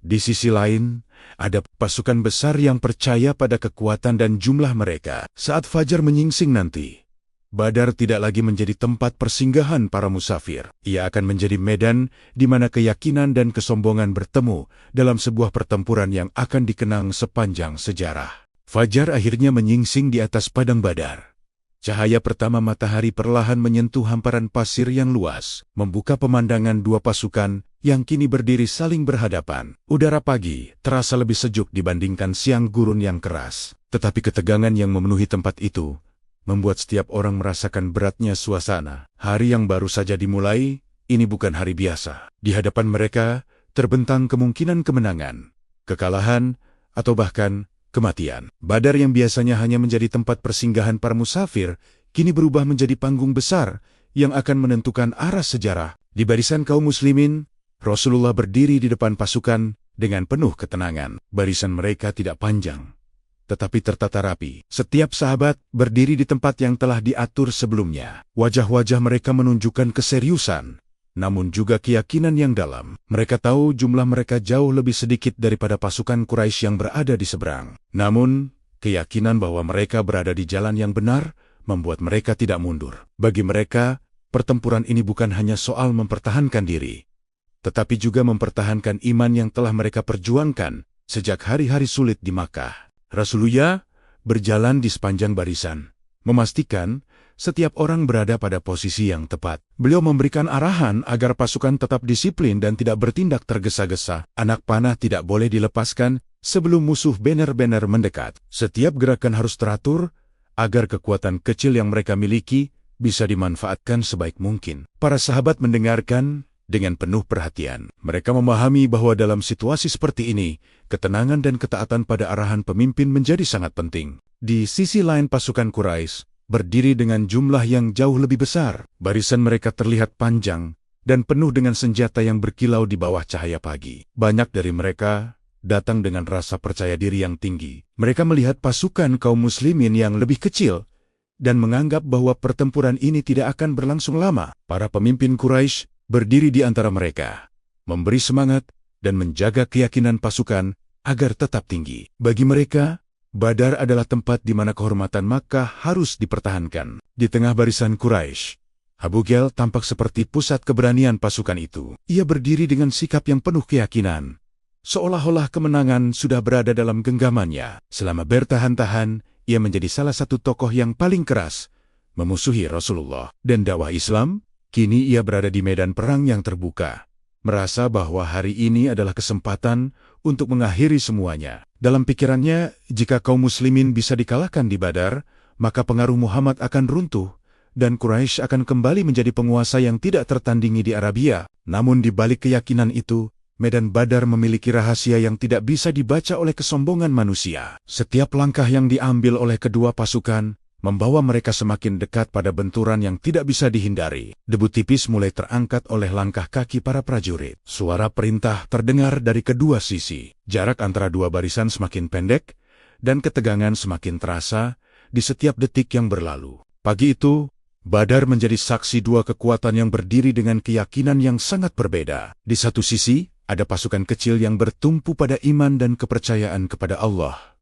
Di sisi lain, ada pasukan besar yang percaya pada kekuatan dan jumlah mereka. Saat fajar menyingsing nanti, Badar tidak lagi menjadi tempat persinggahan para musafir. Ia akan menjadi medan di mana keyakinan dan kesombongan bertemu dalam sebuah pertempuran yang akan dikenang sepanjang sejarah. Fajar akhirnya menyingsing di atas padang Badar. Cahaya pertama matahari perlahan menyentuh hamparan pasir yang luas, membuka pemandangan dua pasukan yang kini berdiri saling berhadapan. Udara pagi terasa lebih sejuk dibandingkan siang gurun yang keras. Tetapi ketegangan yang memenuhi tempat itu membuat setiap orang merasakan beratnya suasana. Hari yang baru saja dimulai, ini bukan hari biasa. Di hadapan mereka terbentang kemungkinan kemenangan, kekalahan, atau bahkan kematian. Badar yang biasanya hanya menjadi tempat persinggahan para musafir, kini berubah menjadi panggung besar yang akan menentukan arah sejarah. Di barisan kaum muslimin, Rasulullah berdiri di depan pasukan dengan penuh ketenangan. Barisan mereka tidak panjang, tetapi tertata rapi. Setiap sahabat berdiri di tempat yang telah diatur sebelumnya. Wajah-wajah mereka menunjukkan keseriusan, namun juga keyakinan yang dalam. Mereka tahu jumlah mereka jauh lebih sedikit daripada pasukan Quraisy yang berada di seberang. Namun, keyakinan bahwa mereka berada di jalan yang benar membuat mereka tidak mundur. Bagi mereka, pertempuran ini bukan hanya soal mempertahankan diri, tetapi juga mempertahankan iman yang telah mereka perjuangkan sejak hari-hari sulit di Makkah. Rasulullah berjalan di sepanjang barisan, memastikan setiap orang berada pada posisi yang tepat. Beliau memberikan arahan agar pasukan tetap disiplin dan tidak bertindak tergesa-gesa. Anak panah tidak boleh dilepaskan sebelum musuh benar-benar mendekat. Setiap gerakan harus teratur agar kekuatan kecil yang mereka miliki bisa dimanfaatkan sebaik mungkin. Para sahabat mendengarkan dengan penuh perhatian. Mereka memahami bahwa dalam situasi seperti ini, ketenangan dan ketaatan pada arahan pemimpin menjadi sangat penting. Di sisi lain pasukan Quraisy berdiri dengan jumlah yang jauh lebih besar. Barisan mereka terlihat panjang dan penuh dengan senjata yang berkilau di bawah cahaya pagi. Banyak dari mereka datang dengan rasa percaya diri yang tinggi. Mereka melihat pasukan kaum muslimin yang lebih kecil dan menganggap bahwa pertempuran ini tidak akan berlangsung lama. Para pemimpin Quraisy berdiri di antara mereka, memberi semangat dan menjaga keyakinan pasukan agar tetap tinggi. Bagi mereka, Badar adalah tempat di mana kehormatan Makkah harus dipertahankan. Di tengah barisan Quraisy, Abu Jahl tampak seperti pusat keberanian pasukan itu. Ia berdiri dengan sikap yang penuh keyakinan, seolah-olah kemenangan sudah berada dalam genggamannya. Selama bertahan-tahan, ia menjadi salah satu tokoh yang paling keras memusuhi Rasulullah dan dakwah Islam. Kini ia berada di medan perang yang terbuka, merasa bahwa hari ini adalah kesempatan untuk mengakhiri semuanya. Dalam pikirannya, jika kaum muslimin bisa dikalahkan di Badar, maka pengaruh Muhammad akan runtuh dan Quraisy akan kembali menjadi penguasa yang tidak tertandingi di Arabia. Namun di balik keyakinan itu, medan Badar memiliki rahasia yang tidak bisa dibaca oleh kesombongan manusia. Setiap langkah yang diambil oleh kedua pasukan membawa mereka semakin dekat pada benturan yang tidak bisa dihindari. Debu tipis mulai terangkat oleh langkah kaki para prajurit. Suara perintah terdengar dari kedua sisi. Jarak antara dua barisan semakin pendek, dan ketegangan semakin terasa di setiap detik yang berlalu. Pagi itu, Badar menjadi saksi dua kekuatan yang berdiri dengan keyakinan yang sangat berbeda. Di satu sisi, ada pasukan kecil yang bertumpu pada iman dan kepercayaan kepada Allah.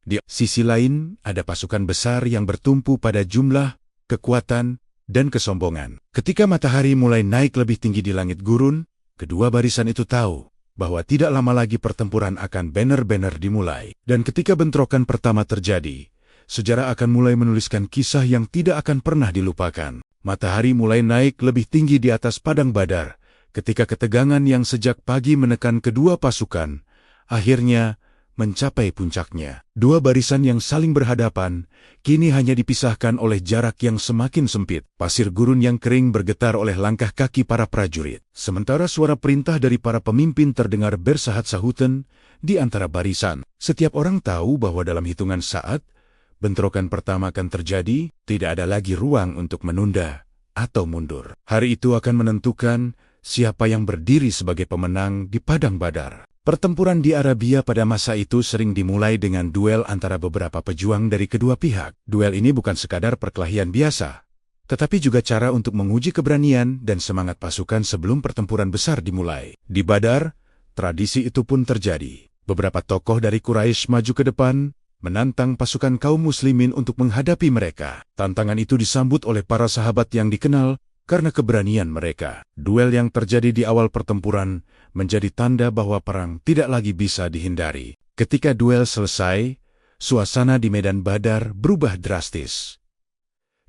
Di sisi lain, ada pasukan besar yang bertumpu pada jumlah, kekuatan, dan kesombongan. Ketika matahari mulai naik lebih tinggi di langit gurun, kedua barisan itu tahu bahwa tidak lama lagi pertempuran akan benar-benar dimulai. Dan ketika bentrokan pertama terjadi, sejarah akan mulai menuliskan kisah yang tidak akan pernah dilupakan. Matahari mulai naik lebih tinggi di atas padang Badar, ketika ketegangan yang sejak pagi menekan kedua pasukan akhirnya mencapai puncaknya. Dua barisan yang saling berhadapan kini hanya dipisahkan oleh jarak yang semakin sempit. Pasir gurun yang kering bergetar oleh langkah kaki para prajurit. Sementara suara perintah dari para pemimpin terdengar bersahut-sahutan di antara barisan. Setiap orang tahu bahwa dalam hitungan saat, bentrokan pertama akan terjadi, tidak ada lagi ruang untuk menunda atau mundur. Hari itu akan menentukan siapa yang berdiri sebagai pemenang di padang Badar. Pertempuran di Arabia pada masa itu sering dimulai dengan duel antara beberapa pejuang dari kedua pihak. Duel ini bukan sekadar perkelahian biasa, tetapi juga cara untuk menguji keberanian dan semangat pasukan sebelum pertempuran besar dimulai. Di Badar, tradisi itu pun terjadi. Beberapa tokoh dari Quraisy maju ke depan, menantang pasukan kaum muslimin untuk menghadapi mereka. Tantangan itu disambut oleh para sahabat yang dikenal karena keberanian mereka. Duel yang terjadi di awal pertempuran menjadi tanda bahwa perang tidak lagi bisa dihindari. Ketika duel selesai, suasana di medan Badar berubah drastis.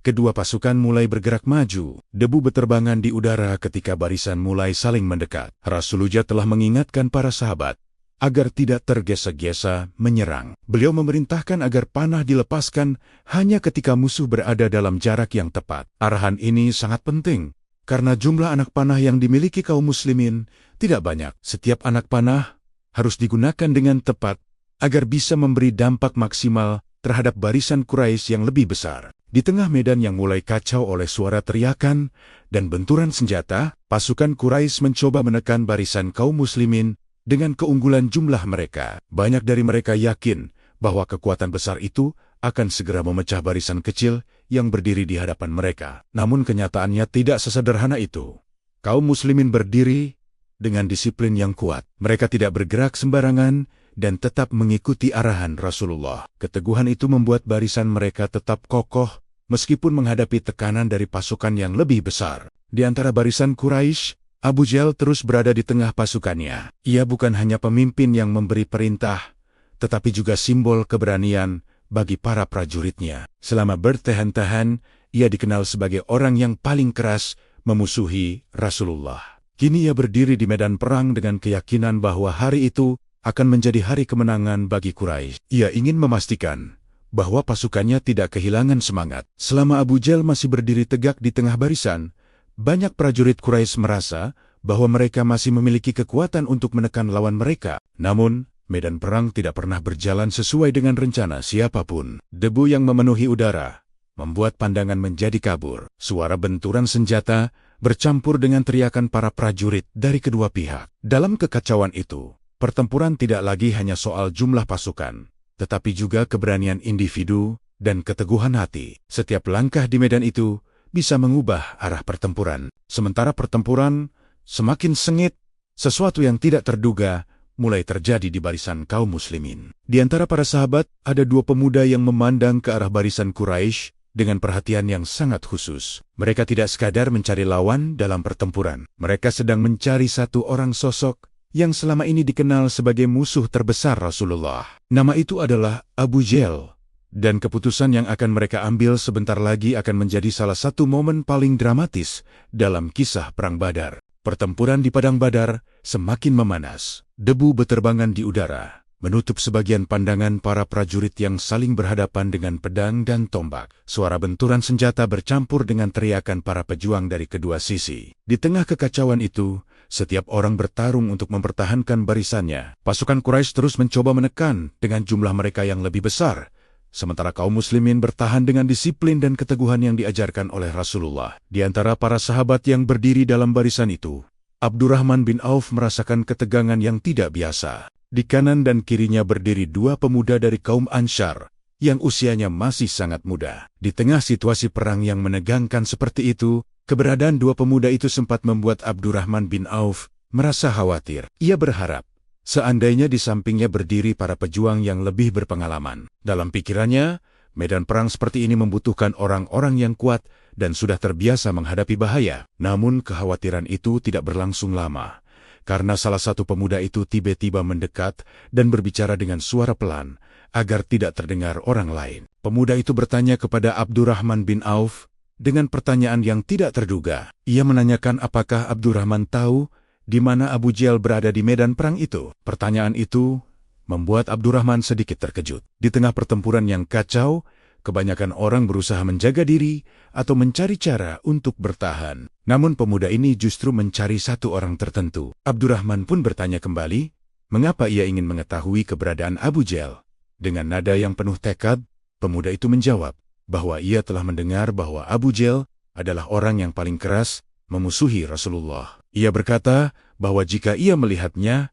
Kedua pasukan mulai bergerak maju. Debu beterbangan di udara ketika barisan mulai saling mendekat. Rasulullah telah mengingatkan para sahabat agar tidak tergesa-gesa menyerang. Beliau memerintahkan agar panah dilepaskan hanya ketika musuh berada dalam jarak yang tepat. Arahan ini sangat penting, karena jumlah anak panah yang dimiliki kaum muslimin tidak banyak. Setiap anak panah harus digunakan dengan tepat agar bisa memberi dampak maksimal terhadap barisan Quraisy yang lebih besar. Di tengah medan yang mulai kacau oleh suara teriakan dan benturan senjata, pasukan Quraisy mencoba menekan barisan kaum muslimin dengan keunggulan jumlah mereka. Banyak dari mereka yakin bahwa kekuatan besar itu akan segera memecah barisan kecil yang berdiri di hadapan mereka. Namun kenyataannya tidak sesederhana itu. Kaum muslimin berdiri dengan disiplin yang kuat. Mereka tidak bergerak sembarangan dan tetap mengikuti arahan Rasulullah. Keteguhan itu membuat barisan mereka tetap kokoh meskipun menghadapi tekanan dari pasukan yang lebih besar. Di antara barisan Quraisy, Abu Jahl terus berada di tengah pasukannya. Ia bukan hanya pemimpin yang memberi perintah, tetapi juga simbol keberanian bagi para prajuritnya. Selama bertahan-tahan, ia dikenal sebagai orang yang paling keras memusuhi Rasulullah. Kini ia berdiri di medan perang dengan keyakinan bahwa hari itu akan menjadi hari kemenangan bagi Quraisy. Ia ingin memastikan bahwa pasukannya tidak kehilangan semangat. Selama Abu Jahl masih berdiri tegak di tengah barisan, banyak prajurit Quraisy merasa bahwa mereka masih memiliki kekuatan untuk menekan lawan mereka. Namun, medan perang tidak pernah berjalan sesuai dengan rencana siapapun. Debu yang memenuhi udara membuat pandangan menjadi kabur. Suara benturan senjata bercampur dengan teriakan para prajurit dari kedua pihak. Dalam kekacauan itu, pertempuran tidak lagi hanya soal jumlah pasukan, tetapi juga keberanian individu dan keteguhan hati. Setiap langkah di medan itu bisa mengubah arah pertempuran. Sementara pertempuran semakin sengit, sesuatu yang tidak terduga mulai terjadi di barisan kaum muslimin. Di antara para sahabat, ada dua pemuda yang memandang ke arah barisan Quraisy dengan perhatian yang sangat khusus. Mereka tidak sekadar mencari lawan dalam pertempuran. Mereka sedang mencari satu orang sosok yang selama ini dikenal sebagai musuh terbesar Rasulullah. Nama itu adalah Abu Jahl. Dan keputusan yang akan mereka ambil sebentar lagi akan menjadi salah satu momen paling dramatis dalam kisah Perang Badar. Pertempuran di Padang Badar semakin memanas. Debu beterbangan di udara, menutup sebagian pandangan para prajurit yang saling berhadapan dengan pedang dan tombak. Suara benturan senjata bercampur dengan teriakan para pejuang dari kedua sisi. Di tengah kekacauan itu, setiap orang bertarung untuk mempertahankan barisannya. Pasukan Quraisy terus mencoba menekan dengan jumlah mereka yang lebih besar, sementara kaum muslimin bertahan dengan disiplin dan keteguhan yang diajarkan oleh Rasulullah. Di antara para sahabat yang berdiri dalam barisan itu, Abdurrahman bin Auf merasakan ketegangan yang tidak biasa. Di kanan dan kirinya berdiri dua pemuda dari kaum Ansyar, yang usianya masih sangat muda. Di tengah situasi perang yang menegangkan seperti itu, keberadaan dua pemuda itu sempat membuat Abdurrahman bin Auf merasa khawatir. Ia berharap seandainya di sampingnya berdiri para pejuang yang lebih berpengalaman. Dalam pikirannya, medan perang seperti ini membutuhkan orang-orang yang kuat dan sudah terbiasa menghadapi bahaya. Namun kekhawatiran itu tidak berlangsung lama, karena salah satu pemuda itu tiba-tiba mendekat dan berbicara dengan suara pelan agar tidak terdengar orang lain. Pemuda itu bertanya kepada Abdurrahman bin Auf dengan pertanyaan yang tidak terduga. Ia menanyakan apakah Abdurrahman tahu di mana Abu Jahl berada di medan perang itu. Pertanyaan itu membuat Abdurrahman sedikit terkejut. Di tengah pertempuran yang kacau, kebanyakan orang berusaha menjaga diri atau mencari cara untuk bertahan. Namun pemuda ini justru mencari satu orang tertentu. Abdurrahman pun bertanya kembali, mengapa ia ingin mengetahui keberadaan Abu Jahl. Dengan nada yang penuh tekad, pemuda itu menjawab bahwa ia telah mendengar bahwa Abu Jahl adalah orang yang paling keras memusuhi Rasulullah. Ia berkata bahwa jika ia melihatnya,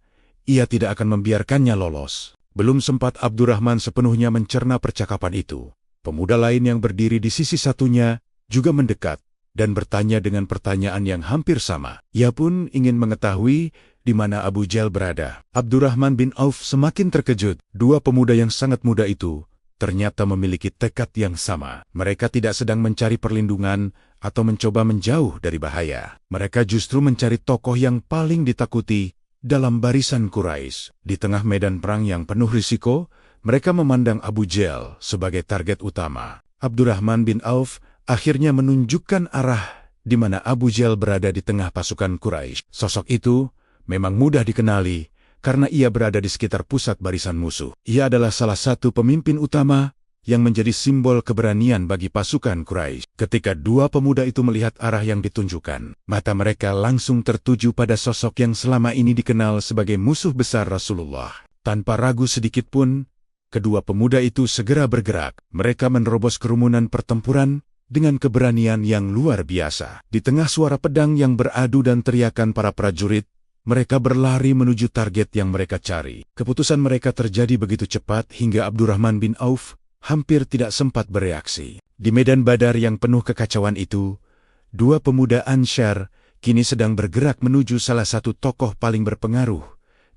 ia tidak akan membiarkannya lolos. Belum sempat Abdurrahman sepenuhnya mencerna percakapan itu, pemuda lain yang berdiri di sisi satunya juga mendekat dan bertanya dengan pertanyaan yang hampir sama. Ia pun ingin mengetahui di mana Abu Jahl berada. Abdurrahman bin Auf semakin terkejut. Dua pemuda yang sangat muda itu ternyata memiliki tekad yang sama. Mereka tidak sedang mencari perlindungan atau mencoba menjauh dari bahaya. Mereka justru mencari tokoh yang paling ditakuti dalam barisan Quraisy. Di tengah medan perang yang penuh risiko, mereka memandang Abu Jahl sebagai target utama. Abdurrahman bin Auf akhirnya menunjukkan arah di mana Abu Jahl berada di tengah pasukan Quraisy. Sosok itu memang mudah dikenali karena ia berada di sekitar pusat barisan musuh. Ia adalah salah satu pemimpin utama yang menjadi simbol keberanian bagi pasukan Quraisy. Ketika dua pemuda itu melihat arah yang ditunjukkan, mata mereka langsung tertuju pada sosok yang selama ini dikenal sebagai musuh besar Rasulullah. Tanpa ragu sedikit pun, kedua pemuda itu segera bergerak. Mereka menerobos kerumunan pertempuran dengan keberanian yang luar biasa. Di tengah suara pedang yang beradu dan teriakan para prajurit, mereka berlari menuju target yang mereka cari. Keputusan mereka terjadi begitu cepat hingga Abdurrahman bin Auf hampir tidak sempat bereaksi. Di medan Badar yang penuh kekacauan itu, dua pemuda Ansyar kini sedang bergerak menuju salah satu tokoh paling berpengaruh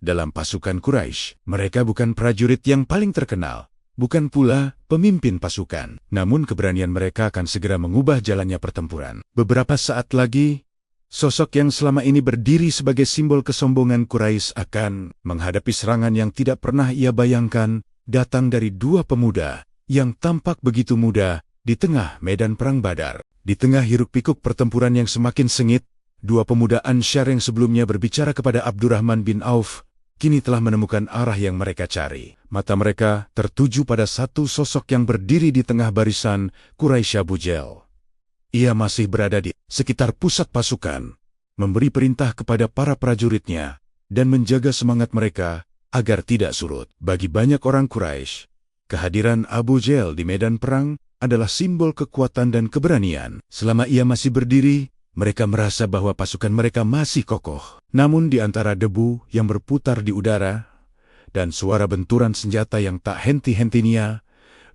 dalam pasukan Quraisy. Mereka bukan prajurit yang paling terkenal, bukan pula pemimpin pasukan. Namun keberanian mereka akan segera mengubah jalannya pertempuran. Beberapa saat lagi, sosok yang selama ini berdiri sebagai simbol kesombongan Quraisy akan menghadapi serangan yang tidak pernah ia bayangkan, datang dari dua pemuda yang tampak begitu muda di tengah medan perang Badar. Di tengah hiruk-pikuk pertempuran yang semakin sengit, dua pemuda Ansyar yang sebelumnya berbicara kepada Abdurrahman bin Auf kini telah menemukan arah yang mereka cari. Mata mereka tertuju pada satu sosok yang berdiri di tengah barisan Quraisy. Abu Jahl. Ia masih berada di sekitar pusat pasukan, memberi perintah kepada para prajuritnya dan menjaga semangat mereka agar tidak surut. Bagi banyak orang Quraisy, kehadiran Abu Jahl di medan perang adalah simbol kekuatan dan keberanian. Selama ia masih berdiri, mereka merasa bahwa pasukan mereka masih kokoh. Namun di antara debu yang berputar di udara dan suara benturan senjata yang tak henti-hentinya,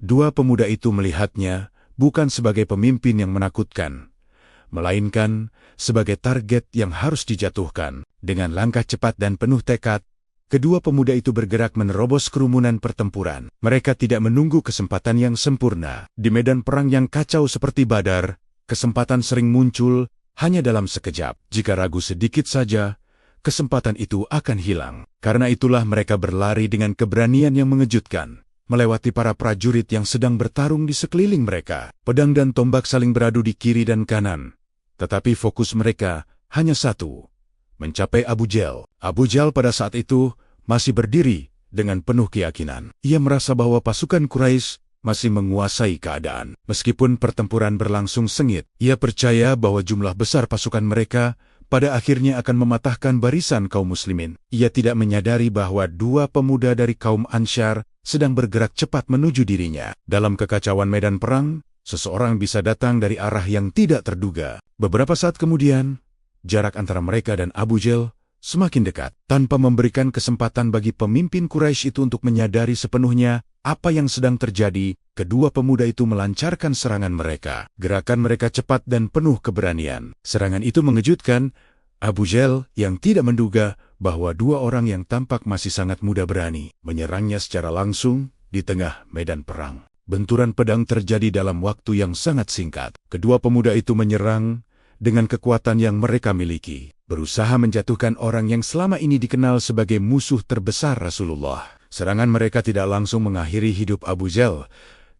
dua pemuda itu melihatnya bukan sebagai pemimpin yang menakutkan, melainkan sebagai target yang harus dijatuhkan. Dengan langkah cepat dan penuh tekad, kedua pemuda itu bergerak menerobos kerumunan pertempuran. Mereka tidak menunggu kesempatan yang sempurna. Di medan perang yang kacau seperti Badar, kesempatan sering muncul hanya dalam sekejap. Jika ragu sedikit saja, kesempatan itu akan hilang. Karena itulah mereka berlari dengan keberanian yang mengejutkan, melewati para prajurit yang sedang bertarung di sekeliling mereka. Pedang dan tombak saling beradu di kiri dan kanan, tetapi fokus mereka hanya satu, mencapai Abu Jahl. Abu Jahl pada saat itu masih berdiri dengan penuh keyakinan. Ia merasa bahwa pasukan Quraisy masih menguasai keadaan. Meskipun pertempuran berlangsung sengit, ia percaya bahwa jumlah besar pasukan mereka pada akhirnya akan mematahkan barisan kaum muslimin. Ia tidak menyadari bahwa dua pemuda dari kaum Ansyar sedang bergerak cepat menuju dirinya. Dalam kekacauan medan perang, seseorang bisa datang dari arah yang tidak terduga. Beberapa saat kemudian, jarak antara mereka dan Abu Jahl semakin dekat. Tanpa memberikan kesempatan bagi pemimpin Quraisy itu untuk menyadari sepenuhnya apa yang sedang terjadi, kedua pemuda itu melancarkan serangan mereka. Gerakan mereka cepat dan penuh keberanian. Serangan itu mengejutkan Abu Jahl yang tidak menduga bahwa dua orang yang tampak masih sangat muda berani menyerangnya secara langsung di tengah medan perang. Benturan pedang terjadi dalam waktu yang sangat singkat. Kedua pemuda itu menyerang dengan kekuatan yang mereka miliki, berusaha menjatuhkan orang yang selama ini dikenal sebagai musuh terbesar Rasulullah. Serangan mereka tidak langsung mengakhiri hidup Abu Jahl,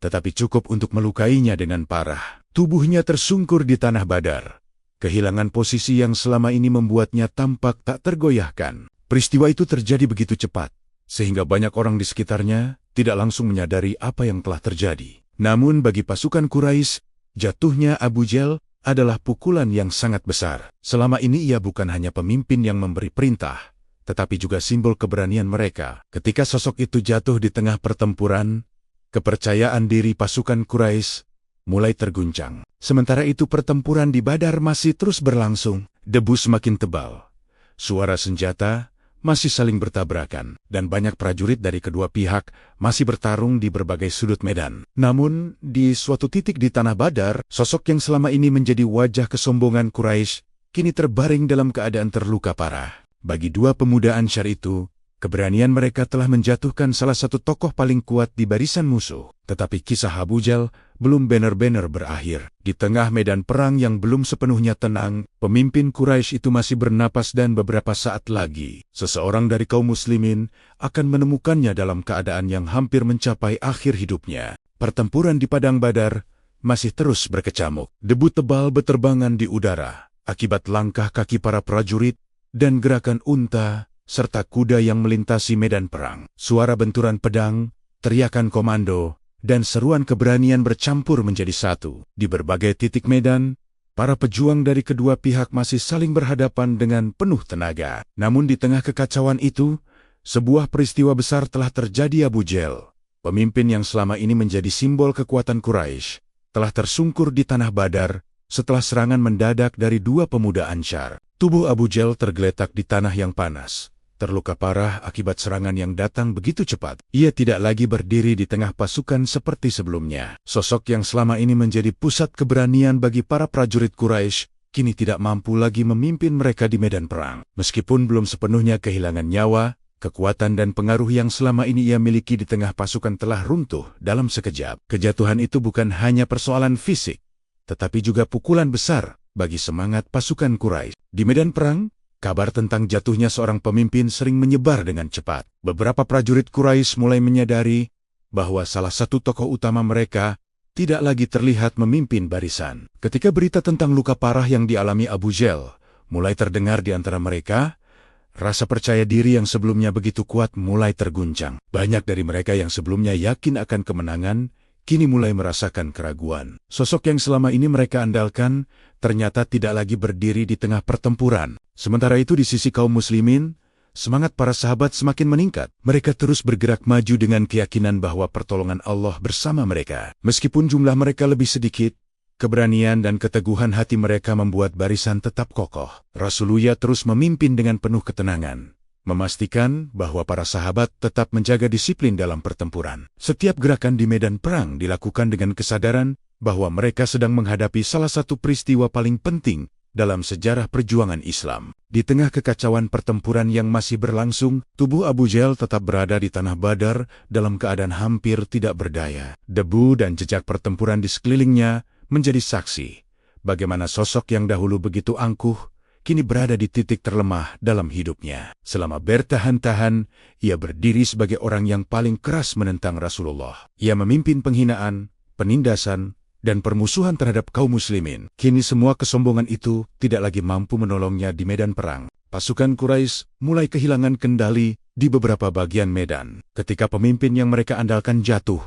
tetapi cukup untuk melukainya dengan parah. Tubuhnya tersungkur di tanah Badar. Kehilangan posisi yang selama ini membuatnya tampak tak tergoyahkan. Peristiwa itu terjadi begitu cepat, sehingga banyak orang di sekitarnya tidak langsung menyadari apa yang telah terjadi. Namun bagi pasukan Quraisy, jatuhnya Abu Jahl adalah pukulan yang sangat besar. Selama ini ia bukan hanya pemimpin yang memberi perintah, tetapi juga simbol keberanian mereka. Ketika sosok itu jatuh di tengah pertempuran, kepercayaan diri pasukan Quraisy mulai terguncang. Sementara itu pertempuran di Badar masih terus berlangsung. Debu semakin tebal, suara senjata masih saling bertabrakan, dan banyak prajurit dari kedua pihak masih bertarung di berbagai sudut medan. Namun, di suatu titik di tanah Badar, sosok yang selama ini menjadi wajah kesombongan Quraisy kini terbaring dalam keadaan terluka parah. Bagi dua pemuda Ansyar itu, keberanian mereka telah menjatuhkan salah satu tokoh paling kuat di barisan musuh. Tetapi kisah Abu Jahl belum benar-benar berakhir. Di tengah medan perang yang belum sepenuhnya tenang, pemimpin Quraisy itu masih bernapas dan beberapa saat lagi, seseorang dari kaum muslimin akan menemukannya dalam keadaan yang hampir mencapai akhir hidupnya. Pertempuran di Padang Badar masih terus berkecamuk. Debu tebal berterbangan di udara akibat langkah kaki para prajurit dan gerakan unta serta kuda yang melintasi medan perang. Suara benturan pedang, teriakan komando, dan seruan keberanian bercampur menjadi satu. Di berbagai titik medan, para pejuang dari kedua pihak masih saling berhadapan dengan penuh tenaga. Namun di tengah kekacauan itu, sebuah peristiwa besar telah terjadi. Abu Jahl, pemimpin yang selama ini menjadi simbol kekuatan Quraisy, telah tersungkur di tanah Badar setelah serangan mendadak dari dua pemuda Ansyar. Tubuh Abu Jahl tergeletak di tanah yang panas, terluka parah akibat serangan yang datang begitu cepat. Ia tidak lagi berdiri di tengah pasukan seperti sebelumnya. Sosok yang selama ini menjadi pusat keberanian bagi para prajurit Quraisy kini tidak mampu lagi memimpin mereka di medan perang. Meskipun belum sepenuhnya kehilangan nyawa, kekuatan dan pengaruh yang selama ini ia miliki di tengah pasukan telah runtuh dalam sekejap. Kejatuhan itu bukan hanya persoalan fisik, tetapi juga pukulan besar bagi semangat pasukan Quraisy. Di medan perang, kabar tentang jatuhnya seorang pemimpin sering menyebar dengan cepat. Beberapa prajurit Quraisy mulai menyadari bahwa salah satu tokoh utama mereka tidak lagi terlihat memimpin barisan. Ketika berita tentang luka parah yang dialami Abu Jahl mulai terdengar di antara mereka, rasa percaya diri yang sebelumnya begitu kuat mulai terguncang. Banyak dari mereka yang sebelumnya yakin akan kemenangan, kini mulai merasakan keraguan. Sosok yang selama ini mereka andalkan ternyata tidak lagi berdiri di tengah pertempuran. Sementara itu di sisi kaum muslimin, semangat para sahabat semakin meningkat. Mereka terus bergerak maju dengan keyakinan bahwa pertolongan Allah bersama mereka. Meskipun jumlah mereka lebih sedikit, Keberanian dan keteguhan hati mereka membuat barisan tetap kokoh. Rasulullah terus memimpin dengan penuh ketenangan, memastikan bahwa para sahabat tetap menjaga disiplin dalam pertempuran. Setiap gerakan di medan perang dilakukan dengan kesadaran bahwa mereka sedang menghadapi salah satu peristiwa paling penting dalam sejarah perjuangan Islam. Di tengah kekacauan pertempuran yang masih berlangsung, tubuh Abu Jahal tetap berada di tanah Badar dalam keadaan hampir tidak berdaya. Debu dan jejak pertempuran di sekelilingnya menjadi saksi bagaimana sosok yang dahulu begitu angkuh kini berada di titik terlemah dalam hidupnya. Selama bertahan-tahan, ia berdiri sebagai orang yang paling keras menentang Rasulullah. Ia memimpin penghinaan, penindasan, dan permusuhan terhadap kaum muslimin. Kini semua kesombongan itu tidak lagi mampu menolongnya di medan perang. Pasukan Quraisy mulai kehilangan kendali di beberapa bagian medan. Ketika pemimpin yang mereka andalkan jatuh,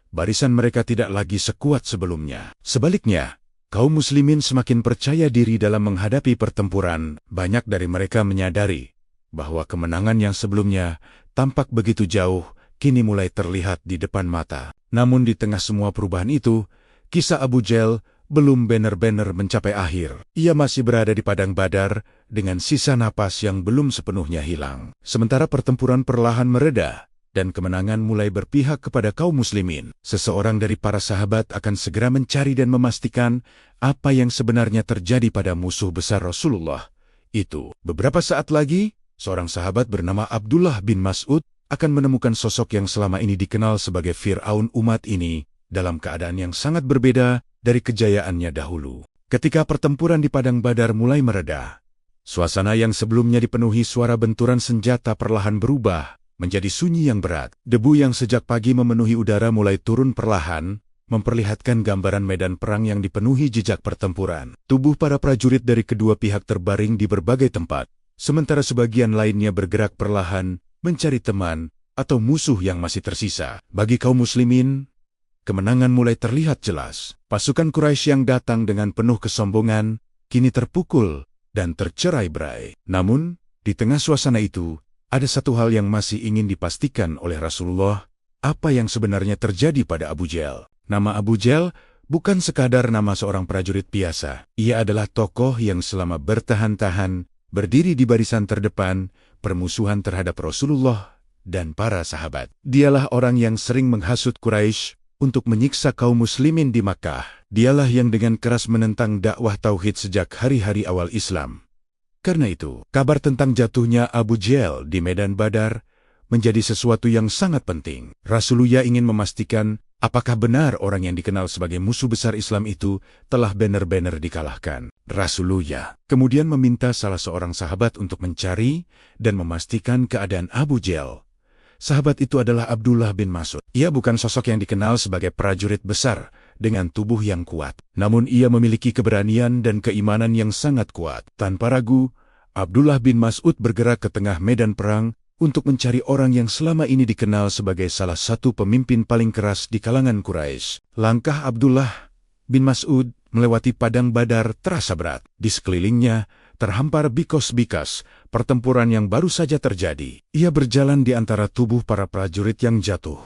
barisan mereka tidak lagi sekuat sebelumnya. Sebaliknya, kaum muslimin semakin percaya diri dalam menghadapi pertempuran. Banyak dari mereka menyadari bahwa kemenangan yang sebelumnya tampak begitu jauh, kini mulai terlihat di depan mata. Namun di tengah semua perubahan itu, kisah Abu Jahal belum benar-benar mencapai akhir. Ia masih berada di padang Badar dengan sisa napas yang belum sepenuhnya hilang. Sementara pertempuran perlahan mereda dan kemenangan mulai berpihak kepada kaum muslimin, seseorang dari para sahabat akan segera mencari dan memastikan apa yang sebenarnya terjadi pada musuh besar Rasulullah itu. Beberapa saat lagi, seorang sahabat bernama Abdullah bin Mas'ud akan menemukan sosok yang selama ini dikenal sebagai Fir'aun umat ini dalam keadaan yang sangat berbeda dari kejayaannya dahulu. Ketika pertempuran di padang Badar mulai mereda, suasana yang sebelumnya dipenuhi suara benturan senjata perlahan berubah menjadi sunyi yang berat. Debu yang sejak pagi memenuhi udara mulai turun perlahan, memperlihatkan gambaran medan perang yang dipenuhi jejak pertempuran. Tubuh para prajurit dari kedua pihak terbaring di berbagai tempat, sementara sebagian lainnya bergerak perlahan, mencari teman atau musuh yang masih tersisa. Bagi kaum muslimin, kemenangan mulai terlihat jelas. Pasukan Quraisy yang datang dengan penuh kesombongan, kini terpukul dan tercerai-berai. Namun, di tengah suasana itu, ada satu hal yang masih ingin dipastikan oleh Rasulullah, apa yang sebenarnya terjadi pada Abu Jahal. Nama Abu Jahal bukan sekadar nama seorang prajurit biasa. Ia adalah tokoh yang selama bertahan-tahan berdiri di barisan terdepan permusuhan terhadap Rasulullah dan para sahabat. Dialah orang yang sering menghasut Quraisy untuk menyiksa kaum muslimin di Makkah. Dialah yang dengan keras menentang dakwah tauhid sejak hari-hari awal Islam. Karena itu, kabar tentang jatuhnya Abu Jahal di medan Badar menjadi sesuatu yang sangat penting. Rasulullah ingin memastikan apakah benar orang yang dikenal sebagai musuh besar Islam itu telah benar-benar dikalahkan. Rasulullah kemudian meminta salah seorang sahabat untuk mencari dan memastikan keadaan Abu Jahal. Sahabat itu adalah Abdullah bin Mas'ud. Ia bukan sosok yang dikenal sebagai prajurit besar dengan tubuh yang kuat. Namun ia memiliki keberanian dan keimanan yang sangat kuat. Tanpa ragu, Abdullah bin Mas'ud bergerak ke tengah medan perang untuk mencari orang yang selama ini dikenal sebagai salah satu pemimpin paling keras di kalangan Quraisy. Langkah Abdullah bin Mas'ud melewati padang Badar terasa berat. Di sekelilingnya terhampar bikas-bikas pertempuran yang baru saja terjadi. Ia berjalan di antara tubuh para prajurit yang jatuh,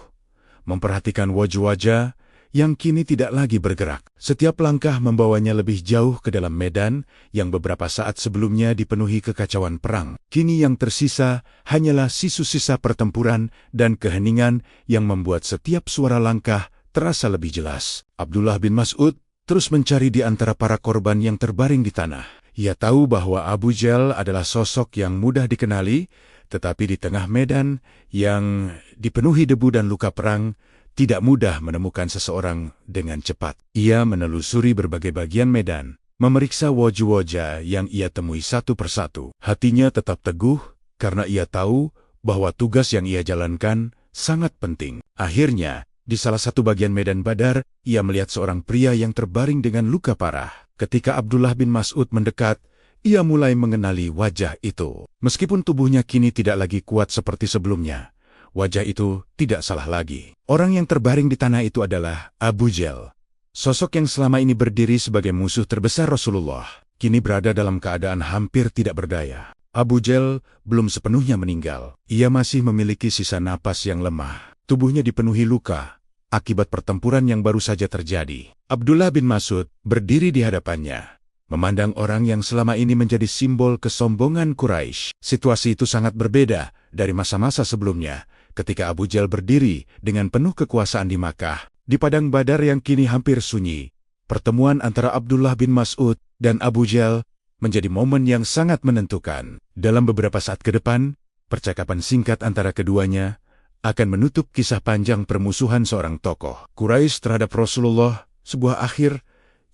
memperhatikan wajah-wajah yang kini tidak lagi bergerak. Setiap langkah membawanya lebih jauh ke dalam medan yang beberapa saat sebelumnya dipenuhi kekacauan perang. Kini yang tersisa hanyalah sisa-sisa pertempuran dan keheningan yang membuat setiap suara langkah terasa lebih jelas. Abdullah bin Mas'ud terus mencari di antara para korban yang terbaring di tanah. Ia tahu bahwa Abu Jahal adalah sosok yang mudah dikenali, tetapi di tengah medan yang dipenuhi debu dan luka perang, tidak mudah menemukan seseorang dengan cepat. Ia menelusuri berbagai bagian medan, memeriksa wajah-wajah yang ia temui satu persatu. Hatinya tetap teguh karena ia tahu bahwa tugas yang ia jalankan sangat penting. Akhirnya, di salah satu bagian medan Badar, ia melihat seorang pria yang terbaring dengan luka parah. Ketika Abdullah bin Mas'ud mendekat, ia mulai mengenali wajah itu. Meskipun tubuhnya kini tidak lagi kuat seperti sebelumnya, wajah itu tidak salah lagi. Orang yang terbaring di tanah itu adalah Abu Jahal. Sosok yang selama ini berdiri sebagai musuh terbesar Rasulullah, kini berada dalam keadaan hampir tidak berdaya. Abu Jahal belum sepenuhnya meninggal. Ia masih memiliki sisa napas yang lemah. Tubuhnya dipenuhi luka, akibat pertempuran yang baru saja terjadi. Abdullah bin Mas'ud berdiri di hadapannya, memandang orang yang selama ini menjadi simbol kesombongan Quraisy. Situasi itu sangat berbeda dari masa-masa sebelumnya, ketika Abu Jahal berdiri dengan penuh kekuasaan di Makkah. Di padang Badar yang kini hampir sunyi, pertemuan antara Abdullah bin Mas'ud dan Abu Jahal menjadi momen yang sangat menentukan. Dalam beberapa saat ke depan, percakapan singkat antara keduanya akan menutup kisah panjang permusuhan seorang tokoh Quraisy terhadap Rasulullah, sebuah akhir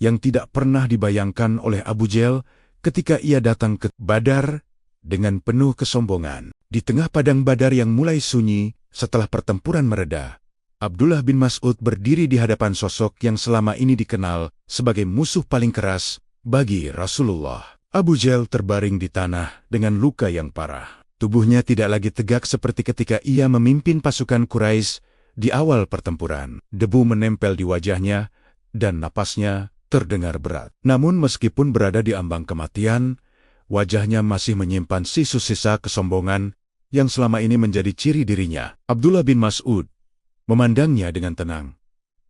yang tidak pernah dibayangkan oleh Abu Jahal ketika ia datang ke Badar dengan penuh kesombongan. Di tengah padang Badar yang mulai sunyi setelah pertempuran mereda, Abdullah bin Mas'ud berdiri di hadapan sosok yang selama ini dikenal sebagai musuh paling keras bagi Rasulullah. Abu Jahal terbaring di tanah dengan luka yang parah. Tubuhnya tidak lagi tegak seperti ketika ia memimpin pasukan Quraisy di awal pertempuran. Debu menempel di wajahnya dan napasnya terdengar berat. Namun meskipun berada di ambang kematian, wajahnya masih menyimpan sisa-sisa kesombongan yang selama ini menjadi ciri dirinya. Abdullah bin Mas'ud memandangnya dengan tenang,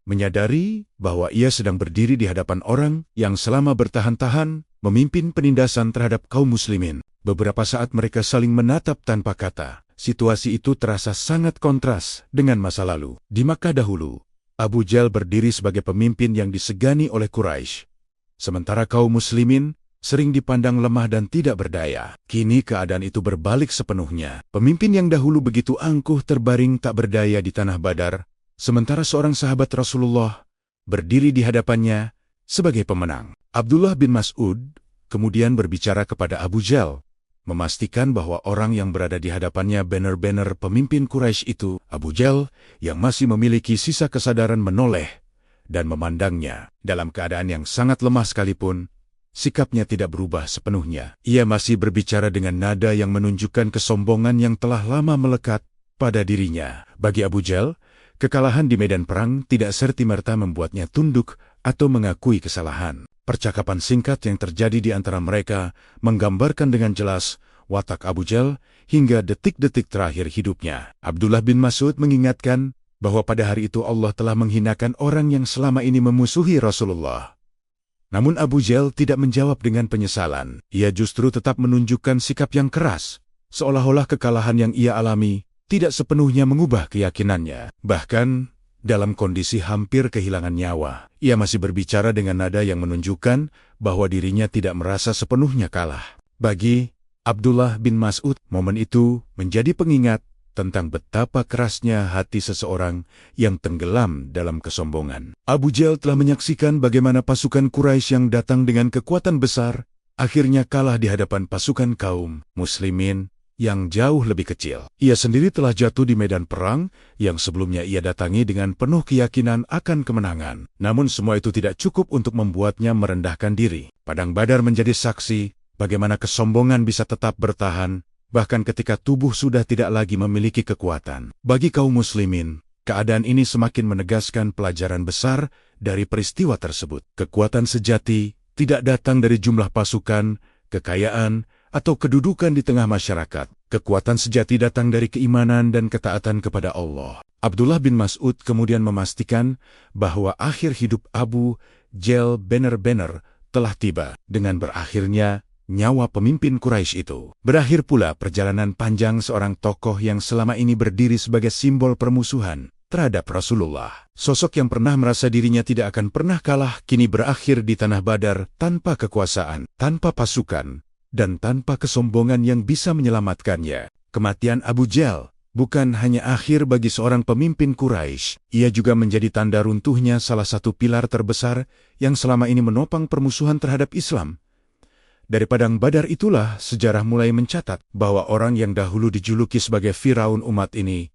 menyadari bahwa ia sedang berdiri di hadapan orang yang selama bertahan-tahan memimpin penindasan terhadap kaum muslimin. Beberapa saat mereka saling menatap tanpa kata. Situasi itu terasa sangat kontras dengan masa lalu. Di Makkah dahulu, Abu Jahal berdiri sebagai pemimpin yang disegani oleh Quraisy, sementara kaum muslimin sering dipandang lemah dan tidak berdaya. Kini keadaan itu berbalik sepenuhnya. Pemimpin yang dahulu begitu angkuh terbaring tak berdaya di tanah Badar, sementara seorang sahabat Rasulullah berdiri di hadapannya sebagai pemenang. Abdullah bin Mas'ud kemudian berbicara kepada Abu Jahal, memastikan bahwa orang yang berada di hadapannya benar-benar pemimpin Quraisy itu. Abu Jahal yang masih memiliki sisa kesadaran menoleh dan memandangnya. Dalam keadaan yang sangat lemah sekalipun, sikapnya tidak berubah sepenuhnya. Ia masih berbicara dengan nada yang menunjukkan kesombongan yang telah lama melekat pada dirinya. Bagi Abu Jahal, kekalahan di medan perang tidak serta-merta membuatnya tunduk atau mengakui kesalahan. Percakapan singkat yang terjadi di antara mereka menggambarkan dengan jelas watak Abu Jahal hingga detik-detik terakhir hidupnya. Abdullah bin Mas'ud mengingatkan bahwa pada hari itu Allah telah menghinakan orang yang selama ini memusuhi Rasulullah. Namun Abu Jahal tidak menjawab dengan penyesalan. Ia justru tetap menunjukkan sikap yang keras, seolah-olah kekalahan yang ia alami tidak sepenuhnya mengubah keyakinannya. Bahkan dalam kondisi hampir kehilangan nyawa, ia masih berbicara dengan nada yang menunjukkan bahwa dirinya tidak merasa sepenuhnya kalah. Bagi Abdullah bin Mas'ud, momen itu menjadi pengingat tentang betapa kerasnya hati seseorang yang tenggelam dalam kesombongan. Abu Jahal telah menyaksikan bagaimana pasukan Quraisy yang datang dengan kekuatan besar akhirnya kalah di hadapan pasukan kaum muslimin yang jauh lebih kecil. Ia sendiri telah jatuh di medan perang yang sebelumnya ia datangi dengan penuh keyakinan akan kemenangan. Namun semua itu tidak cukup untuk membuatnya merendahkan diri. Padang Badar menjadi saksi bagaimana kesombongan bisa tetap bertahan bahkan ketika tubuh sudah tidak lagi memiliki kekuatan. Bagi kaum muslimin, keadaan ini semakin menegaskan pelajaran besar dari peristiwa tersebut. Kekuatan sejati tidak datang dari jumlah pasukan, kekayaan, atau kedudukan di tengah masyarakat. Kekuatan sejati datang dari keimanan dan ketaatan kepada Allah. Abdullah bin Mas'ud kemudian memastikan bahwa akhir hidup Abu Jahal benar-benar telah tiba. Dengan berakhirnya nyawa pemimpin Quraisy itu, berakhir pula perjalanan panjang seorang tokoh yang selama ini berdiri sebagai simbol permusuhan terhadap Rasulullah. Sosok yang pernah merasa dirinya tidak akan pernah kalah kini berakhir di tanah Badar tanpa kekuasaan, tanpa pasukan, dan tanpa kesombongan yang bisa menyelamatkannya. Kematian Abu Jahal bukan hanya akhir bagi seorang pemimpin Quraisy, ia juga menjadi tanda runtuhnya salah satu pilar terbesar yang selama ini menopang permusuhan terhadap Islam. Dari padang Badar itulah sejarah mulai mencatat bahwa orang yang dahulu dijuluki sebagai Firaun umat ini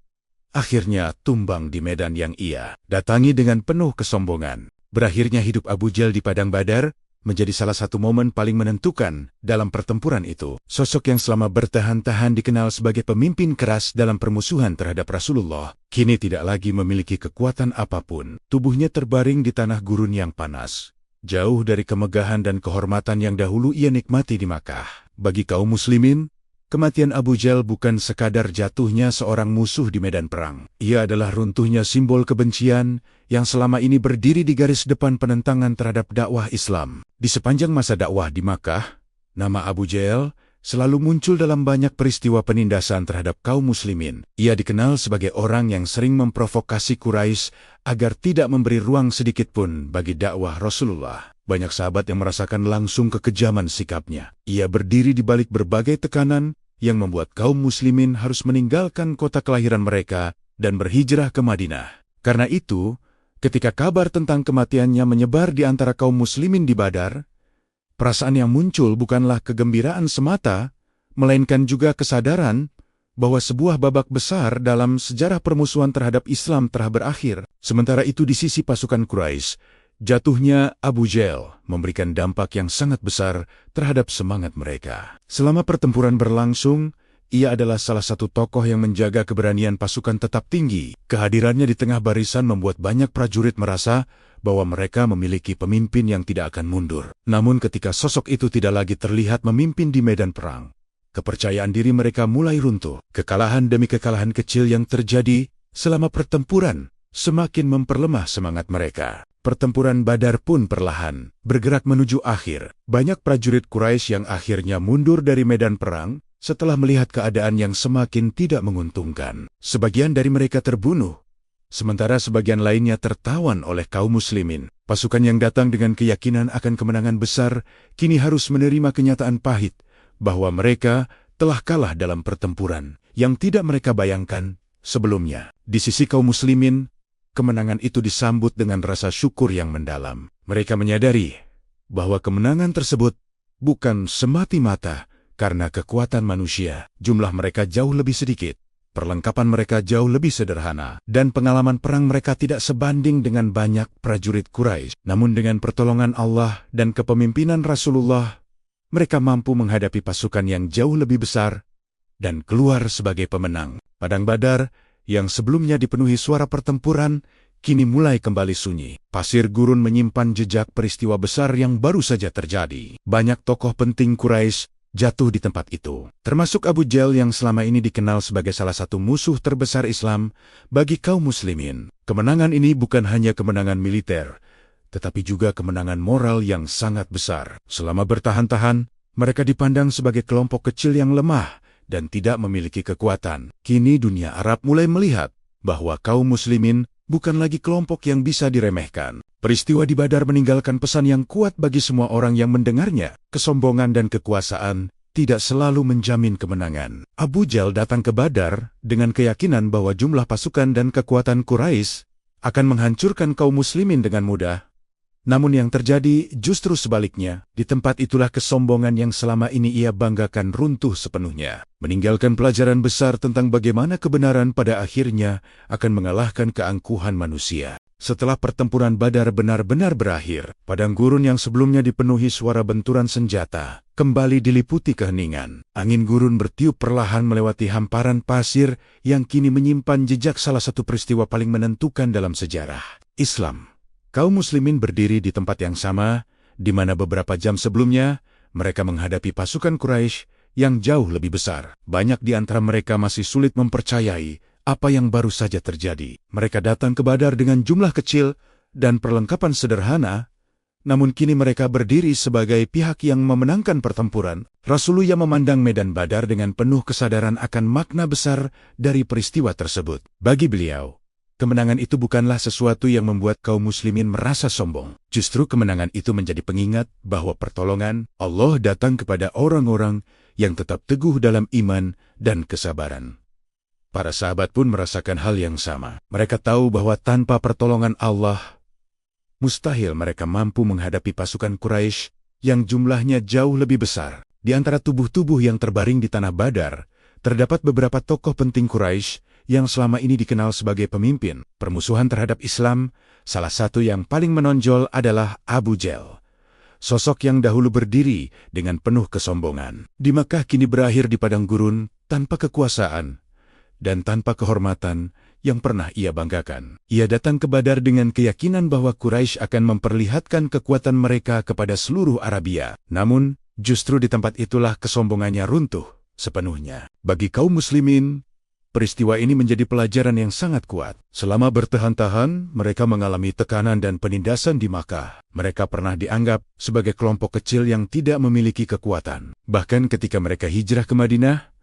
akhirnya tumbang di medan yang ia datangi dengan penuh kesombongan. Berakhirnya hidup Abu Jahal di padang Badar menjadi salah satu momen paling menentukan dalam pertempuran itu. Sosok yang selama bertahan-tahan dikenal sebagai pemimpin keras dalam permusuhan terhadap Rasulullah, kini tidak lagi memiliki kekuatan apapun. Tubuhnya terbaring di tanah gurun yang panas, jauh dari kemegahan dan kehormatan yang dahulu ia nikmati di Makkah. Bagi kaum muslimin, kematian Abu Jahal bukan sekadar jatuhnya seorang musuh di medan perang. Ia adalah runtuhnya simbol kebencian yang selama ini berdiri di garis depan penentangan terhadap dakwah Islam. Di sepanjang masa dakwah di Makkah, nama Abu Jahal selalu muncul dalam banyak peristiwa penindasan terhadap kaum muslimin. Ia dikenal sebagai orang yang sering memprovokasi Quraisy agar tidak memberi ruang sedikitpun bagi dakwah Rasulullah. Banyak sahabat yang merasakan langsung kekejaman sikapnya. Ia berdiri di balik berbagai tekanan yang membuat kaum muslimin harus meninggalkan kota kelahiran mereka dan berhijrah ke Madinah. Karena itu, ketika kabar tentang kematiannya menyebar di antara kaum muslimin di Badar, perasaan yang muncul bukanlah kegembiraan semata, melainkan juga kesadaran bahwa sebuah babak besar dalam sejarah permusuhan terhadap Islam telah berakhir. Sementara itu di sisi pasukan Quraisy, jatuhnya Abu Jahal memberikan dampak yang sangat besar terhadap semangat mereka. Selama pertempuran berlangsung, ia adalah salah satu tokoh yang menjaga keberanian pasukan tetap tinggi. Kehadirannya di tengah barisan membuat banyak prajurit merasa bahwa mereka memiliki pemimpin yang tidak akan mundur. Namun ketika sosok itu tidak lagi terlihat memimpin di medan perang, kepercayaan diri mereka mulai runtuh. Kekalahan demi kekalahan kecil yang terjadi selama pertempuran semakin memperlemah semangat mereka. Pertempuran Badar pun perlahan bergerak menuju akhir. Banyak prajurit Quraisy yang akhirnya mundur dari medan perang setelah melihat keadaan yang semakin tidak menguntungkan. Sebagian dari mereka terbunuh, sementara sebagian lainnya tertawan oleh kaum muslimin. Pasukan yang datang dengan keyakinan akan kemenangan besar kini harus menerima kenyataan pahit bahwa mereka telah kalah dalam pertempuran yang tidak mereka bayangkan sebelumnya. Di sisi kaum muslimin, kemenangan itu disambut dengan rasa syukur yang mendalam. Mereka menyadari bahwa kemenangan tersebut bukan semata-mata karena kekuatan manusia. Jumlah mereka jauh lebih sedikit, perlengkapan mereka jauh lebih sederhana, dan pengalaman perang mereka tidak sebanding dengan banyak prajurit Quraisy. Namun dengan pertolongan Allah dan kepemimpinan Rasulullah, mereka mampu menghadapi pasukan yang jauh lebih besar dan keluar sebagai pemenang. Padang Badar yang sebelumnya dipenuhi suara pertempuran, kini mulai kembali sunyi. Pasir gurun menyimpan jejak peristiwa besar yang baru saja terjadi. Banyak tokoh penting Quraisy jatuh di tempat itu, termasuk Abu Jahal yang selama ini dikenal sebagai salah satu musuh terbesar Islam bagi kaum muslimin. Kemenangan ini bukan hanya kemenangan militer, tetapi juga kemenangan moral yang sangat besar. Selama bertahan-tahan, mereka dipandang sebagai kelompok kecil yang lemah dan tidak memiliki kekuatan. Kini dunia Arab mulai melihat bahwa kaum muslimin bukan lagi kelompok yang bisa diremehkan. Peristiwa di Badar meninggalkan pesan yang kuat bagi semua orang yang mendengarnya. Kesombongan dan kekuasaan tidak selalu menjamin kemenangan. Abu Jahal datang ke Badar dengan keyakinan bahwa jumlah pasukan dan kekuatan Quraisy akan menghancurkan kaum muslimin dengan mudah. Namun yang terjadi justru sebaliknya. Di tempat itulah kesombongan yang selama ini ia banggakan runtuh sepenuhnya. Meninggalkan pelajaran besar tentang bagaimana kebenaran pada akhirnya akan mengalahkan keangkuhan manusia. Setelah pertempuran Badar benar-benar berakhir, padang gurun yang sebelumnya dipenuhi suara benturan senjata kembali diliputi keheningan. Angin gurun bertiup perlahan melewati hamparan pasir yang kini menyimpan jejak salah satu peristiwa paling menentukan dalam sejarah Islam. Kaum muslimin berdiri di tempat yang sama, di mana beberapa jam sebelumnya mereka menghadapi pasukan Quraisy yang jauh lebih besar. Banyak di antara mereka masih sulit mempercayai apa yang baru saja terjadi. Mereka datang ke Badar dengan jumlah kecil dan perlengkapan sederhana, namun kini mereka berdiri sebagai pihak yang memenangkan pertempuran. Rasulullah memandang medan Badar dengan penuh kesadaran akan makna besar dari peristiwa tersebut. Bagi beliau, kemenangan itu bukanlah sesuatu yang membuat kaum muslimin merasa sombong. Justru kemenangan itu menjadi pengingat bahwa pertolongan Allah datang kepada orang-orang yang tetap teguh dalam iman dan kesabaran. Para sahabat pun merasakan hal yang sama. Mereka tahu bahwa tanpa pertolongan Allah, mustahil mereka mampu menghadapi pasukan Quraisy yang jumlahnya jauh lebih besar. Di antara tubuh-tubuh yang terbaring di tanah Badar, terdapat beberapa tokoh penting Quraisy yang selama ini dikenal sebagai pemimpin permusuhan terhadap Islam. Salah satu yang paling menonjol adalah Abu Jahal, sosok yang dahulu berdiri dengan penuh kesombongan. Di Makkah kini berakhir di padang gurun tanpa kekuasaan dan tanpa kehormatan yang pernah ia banggakan. Ia datang ke Badar dengan keyakinan bahwa Quraisy akan memperlihatkan kekuatan mereka kepada seluruh Arabia. Namun, justru di tempat itulah kesombongannya runtuh. sepenuhnya. Bagi kaum muslimin, peristiwa ini menjadi pelajaran yang sangat kuat. Selama bertahan-tahan, mereka mengalami tekanan dan penindasan di Makkah. Mereka pernah dianggap sebagai kelompok kecil yang tidak memiliki kekuatan. Bahkan ketika mereka hijrah ke Madinah,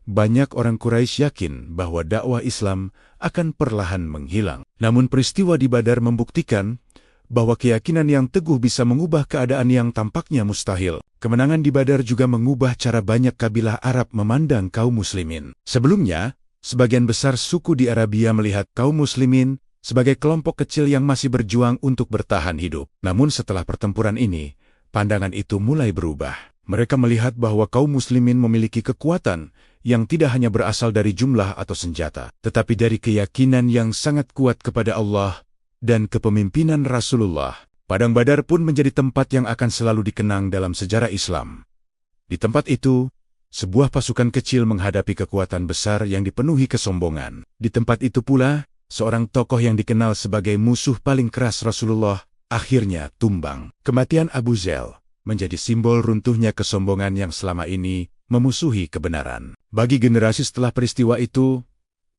banyak orang Quraisy yakin bahwa dakwah Islam akan perlahan menghilang. Namun peristiwa di Badar membuktikan bahwa keyakinan yang teguh bisa mengubah keadaan yang tampaknya mustahil. Kemenangan di Badar juga mengubah cara banyak kabilah Arab memandang kaum muslimin. Sebelumnya, sebagian besar suku di Arabia melihat kaum muslimin sebagai kelompok kecil yang masih berjuang untuk bertahan hidup. Namun setelah pertempuran ini, pandangan itu mulai berubah. Mereka melihat bahwa kaum muslimin memiliki kekuatan yang tidak hanya berasal dari jumlah atau senjata, tetapi dari keyakinan yang sangat kuat kepada Allah dan kepemimpinan Rasulullah. Padang Badar pun menjadi tempat yang akan selalu dikenang dalam sejarah Islam. Di tempat itu, sebuah pasukan kecil menghadapi kekuatan besar yang dipenuhi kesombongan. Di tempat itu pula, seorang tokoh yang dikenal sebagai musuh paling keras Rasulullah akhirnya tumbang. Kematian Abu Jahl menjadi simbol runtuhnya kesombongan yang selama ini memusuhi kebenaran. Bagi generasi setelah peristiwa itu,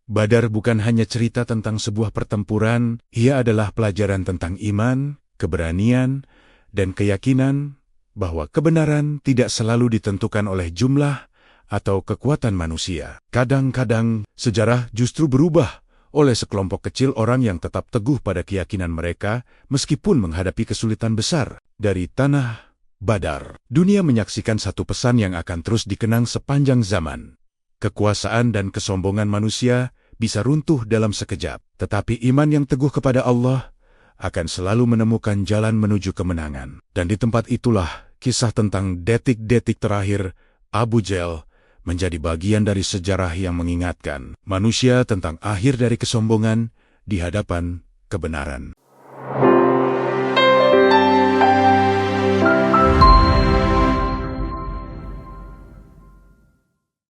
Badar bukan hanya cerita tentang sebuah pertempuran, ia adalah pelajaran tentang iman, keberanian, dan keyakinan bahwa kebenaran tidak selalu ditentukan oleh jumlah atau kekuatan manusia. Kadang-kadang, sejarah justru berubah oleh sekelompok kecil orang yang tetap teguh pada keyakinan mereka meskipun menghadapi kesulitan besar. Dari tanah Badar, dunia menyaksikan satu pesan yang akan terus dikenang sepanjang zaman. Kekuasaan dan kesombongan manusia bisa runtuh dalam sekejap, tetapi iman yang teguh kepada Allah akan selalu menemukan jalan menuju kemenangan. Dan di tempat itulah kisah tentang detik-detik terakhir Abu Jahl menjadi bagian dari sejarah yang mengingatkan manusia tentang akhir dari kesombongan di hadapan kebenaran.